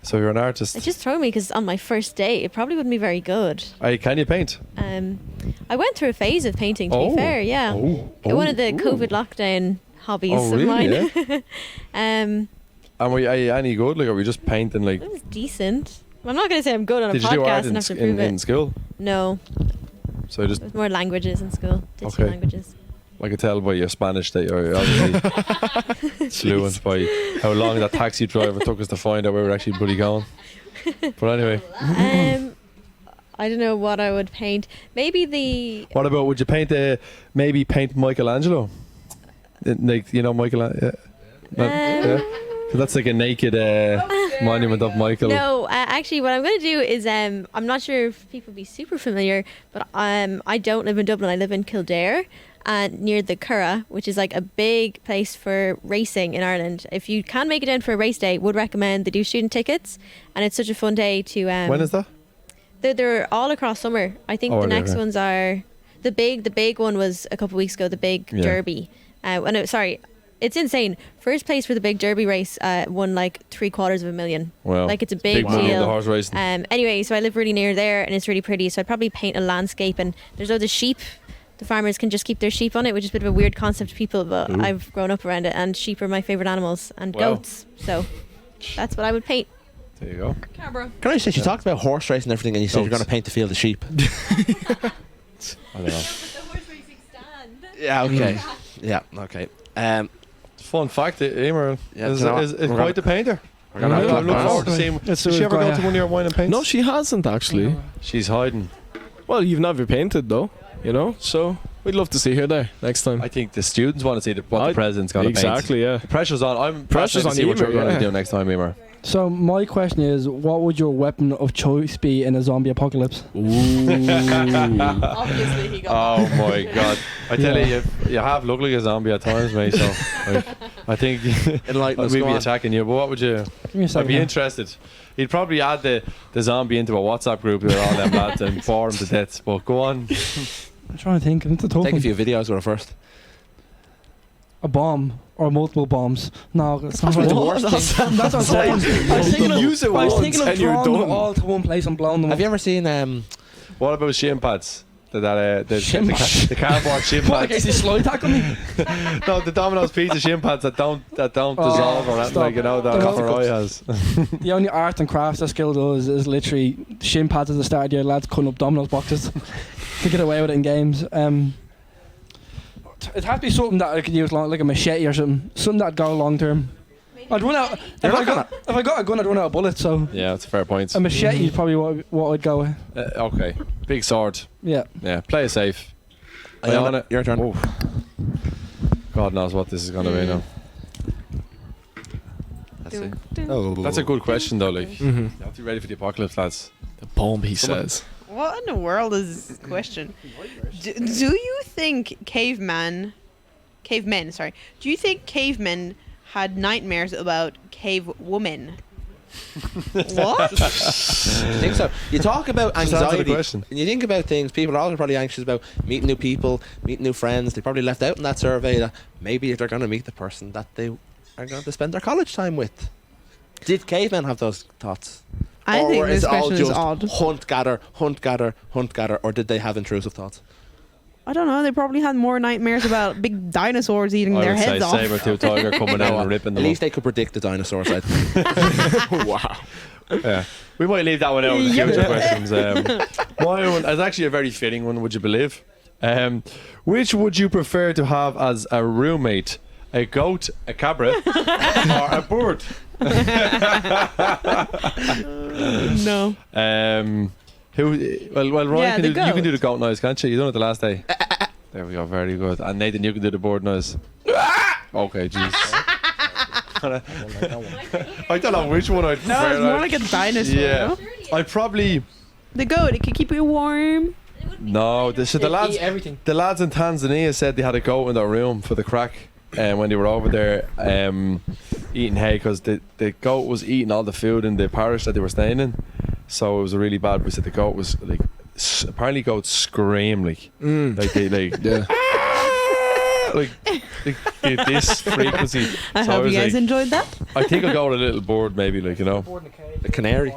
So you're an artist. It just threw me because on my first day, it probably wouldn't be very good. Can you paint? I went through a phase of painting, to be fair, yeah. One of the COVID lockdown hobbies of mine. Yeah? And are you any good? Like, are we just painting like? It was decent. I'm not going to say I'm good on a Did you do art podcast and have to prove in it. school? No, So just it was more languages in school. Did two Okay. languages. I could tell by your Spanish that you're obviously fluent by how long that taxi driver took us to find out where we were actually bloody going. But anyway, I don't know what I would paint. Maybe the what about would you paint maybe paint Michelangelo? Like Michelangelo. Yeah. So that's like a naked monument of Michael. No, actually, what I'm going to do is I'm not sure if people be super familiar, but I don't live in Dublin. I live in Kildare, near the Curragh, which is like a big place for racing in Ireland. If you can make it in for a race day, would recommend they do student tickets, and it's such a fun day to. When is that? They're all across summer. I think the next ones are the big one was a couple of weeks ago. The big Derby. Sorry. It's insane. First place for the big Derby race won like $750,000. Wow. Like it's a big money in deal. the horse racing. Anyway, so I live really near there and it's really pretty. So I'd probably paint a landscape and there's loads of sheep. The farmers can just keep their sheep on it, which is a bit of a weird concept to people, but I've grown up around it and sheep are my favourite animals and goats. So that's what I would paint. There you go. Cabra. Can I say you talked about horse racing and everything, and you said you're going to paint the field of sheep? I don't know. Yeah. Okay. Yeah. Okay. Fun fact, Emer Yeah, is we're quite the painter. We're gonna have to I look forward to seeing. Did she ever go to one of your wine and paints? No, she hasn't actually. She's hiding. Well, you've never painted though, so we'd love to see her there next time. I think the students want to see what the president's going to paint. Exactly, yeah. The pressure's on. I'm Pressure's fascinated to see on what you're Emer, going to yeah. do next time, Emer. So my question is, what would your weapon of choice be in a zombie apocalypse? Obviously, he got Oh my god! I tell you have looked like a zombie at times, mate. So I think Enlighten us. we'd Go be on. attacking you. But what would you? Give me a I'd second. be here. interested. He'd probably add the zombie into a WhatsApp group with all them lads and bore him to death. But go on. I'm trying to think. It's a tough Take a one. few videos with her first. A bomb or multiple bombs. No, it's not probably the right. worst thing. That's what I'm saying. I was thinking of, Use it I was once thinking of and you're drawing them done. all to one place and blowing them Have up. you ever seen What about shin pads? Shin pads? The cardboard shin What, in case pads. he slide tackle me? No, the Domino's pizza shin pads that don't dissolve or anything, stop. like that Stop. Roy has. The only art and craft that skill does is literally shin pads at the start of the year, lads cutting up Domino's boxes to get away with it in games. It has to be something that I could use like a machete or something. Something that'd go long term. I'd run out if I got a gun. I'd run out of bullets. So Yeah, that's a fair point. a machete is probably what I'd go with. Okay, big sword. Yeah. Yeah, play it safe. Iona, your turn. Oh. God knows what this is going to be now. Let's see. That's a good question though. Like, Mm-hmm. you have to be ready for the apocalypse, lads. The bomb, he says. What in the world is this question? Do you think cavemen, sorry, do you think cavemen had nightmares about cave women? What? I think so. You talk about Just answer the anxiety, question. and you think about things. People are also probably anxious about meeting new people, meeting new friends. They probably left out in that survey that maybe they're going to meet the person that they are going to spend their college time with. Did cavemen have those thoughts? I Or think is this it all question is just odd. hunt, gather, hunt, gather, hunt, gather, or did they have intrusive thoughts? I don't know. They probably had more nightmares about big dinosaurs eating I their would say heads off. saber-tooth tiger coming out and ripping At them least up. they could predict the dinosaurs. I'd Wow. Yeah. We might leave that one out in the future questions. My one is actually a very fitting one, would you believe? Which would you prefer to have as a roommate? A goat, a cabra, or a bird? No. Well, Ryan, Yeah, can the you can goat. do the goat noise, can't you? You done it the last day. There we go, very good. And Nathan, you can do the bird noise. Okay, jeez. I don't know which one I'd No, prefer. it's more like a dinosaur. yeah, No? I'd probably The goat, it can keep you warm. no. The lads, everything. the lads in Tanzania said they had a goat in their room for the crack, when they were over there eating hay, because the goat was eating all the food in the parish that they were staying in, so it was a really bad. We said the goat was like apparently goats scream like Mm. they like Yeah. like this frequency. I So hope was you guys like, enjoyed that. I think I'll go with a little bird, maybe, like, you know. A canary.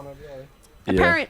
A Yeah. parrot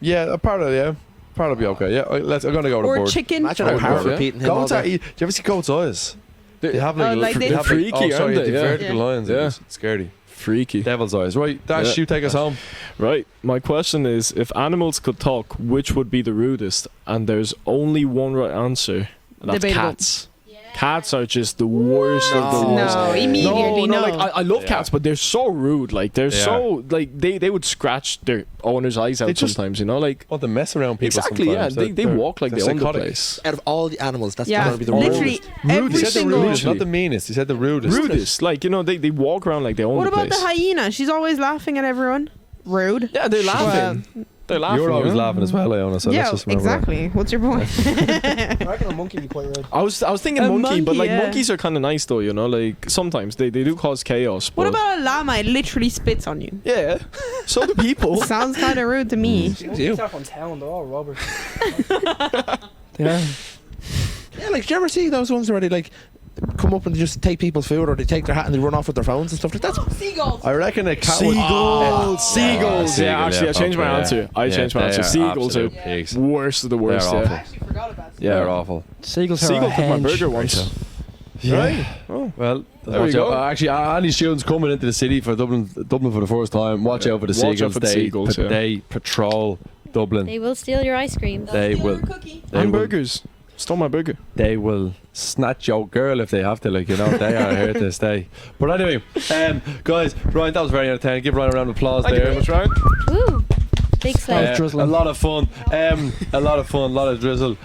Yeah, a parrot, yeah. Parrot will be okay. Yeah, I'm going to go with or a a bird. chicken. Imagine a Oh, parrot yeah. repeating him all Goats are, day. do you ever see goats' eyes? They have like, like they they- have freaky, like, oh, sorry, aren't they? the Yeah. vertical Yeah. lines. Yeah. It's scary. Freaky. Devil's eyes. Right, Dash, Yeah. you take us home. Right. My question is, if animals could talk, which would be the rudest? And there's only one right answer, and that's Debatable. cats. Cats are just the worst of the worst. No, immediately no. Like I love Yeah. cats, but they're so rude. Like they're Yeah. so like they would scratch their owner's eyes out They just- sometimes. You know, like Want to mess around people exactly. Yeah, sometimes. they They're- walk like they're they own the psychotic. place. Out of all the animals, that's Yeah, going to be the literally rudest. every He said the single. rudest, not the meanest. He said the rudest. Rudest, like you know, they walk around like they own What the about place. the hyena? She's always laughing at everyone. Rude. Yeah, they're laughing. They're laughing. You're always you know? laughing as well, Iona, so yeah, let's just remember that. exactly. What's your point? I reckon a monkey would be quite red. I was thinking A monkey, but monkey, like yeah. monkeys are kind of nice though. You know, like sometimes they do cause chaos. What but about a llama? It literally spits on you. yeah, so do people. Sounds kind of rude to me. Monkeys are from town, they're all robbers. Yeah. Yeah, like, do you ever see those ones where they like come up and just take people's food, or they take their hat and they run off with their phones and stuff like that? Seagulls. I reckon a cat would... Seagulls. Yeah, actually, I changed my okay, answer. I yeah, changed my they answer. are Seagulls are absolute pigs. worst of the worst. They're Yeah. awful. actually forgot about Yeah, they're awful. Seagulls are Seagull a took my hench. burger once. Yeah. Oh. Well, There we watch go. out. Actually, any students coming into the city for Dublin for the first time, watch out for the Watch out seagulls. for the seagulls, yeah. They patrol Dublin. They will steal your ice cream. They will. Cookie. They And will. burgers. Stole my burger. They will snatch your girl if they have to. Like, you know, they are here to stay. But anyway, guys, Ryan, that was very entertaining. Give Ryan a round of applause Thank you there. very much, Ryan. Woo! Big slide. A lot of fun. A lot of fun. A lot of drizzle.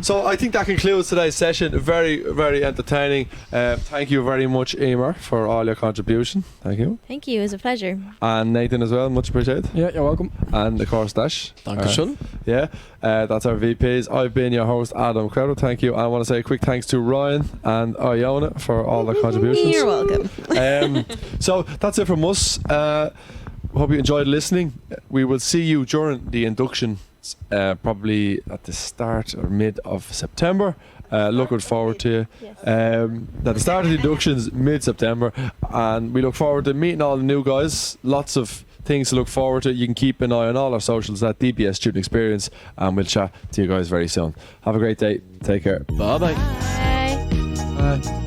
So I think that concludes today's session. Very, very entertaining. Thank you very much, Emer, for all your contribution. Thank you. Thank you. It was a pleasure. And Nathan as well. Much appreciated. Yeah, you're welcome. And of course, Dash. Dankeschön. Yeah, that's our VPs. I've been your host, Adam Crowder. Thank you. I want to say a quick thanks to Ryan and Iona for all their contributions. You're welcome. So that's it from us. Hope you enjoyed listening. We will see you during the induction, probably at the start or mid of September. Looking forward to Yes. at the start of the inductions mid-September, and we look forward to meeting all the new guys. Lots of things to look forward to. You can keep an eye on all our socials at DBS Student Experience, and we'll chat to you guys very soon. Have a great day. Take care. Bye bye. Bye. Bye.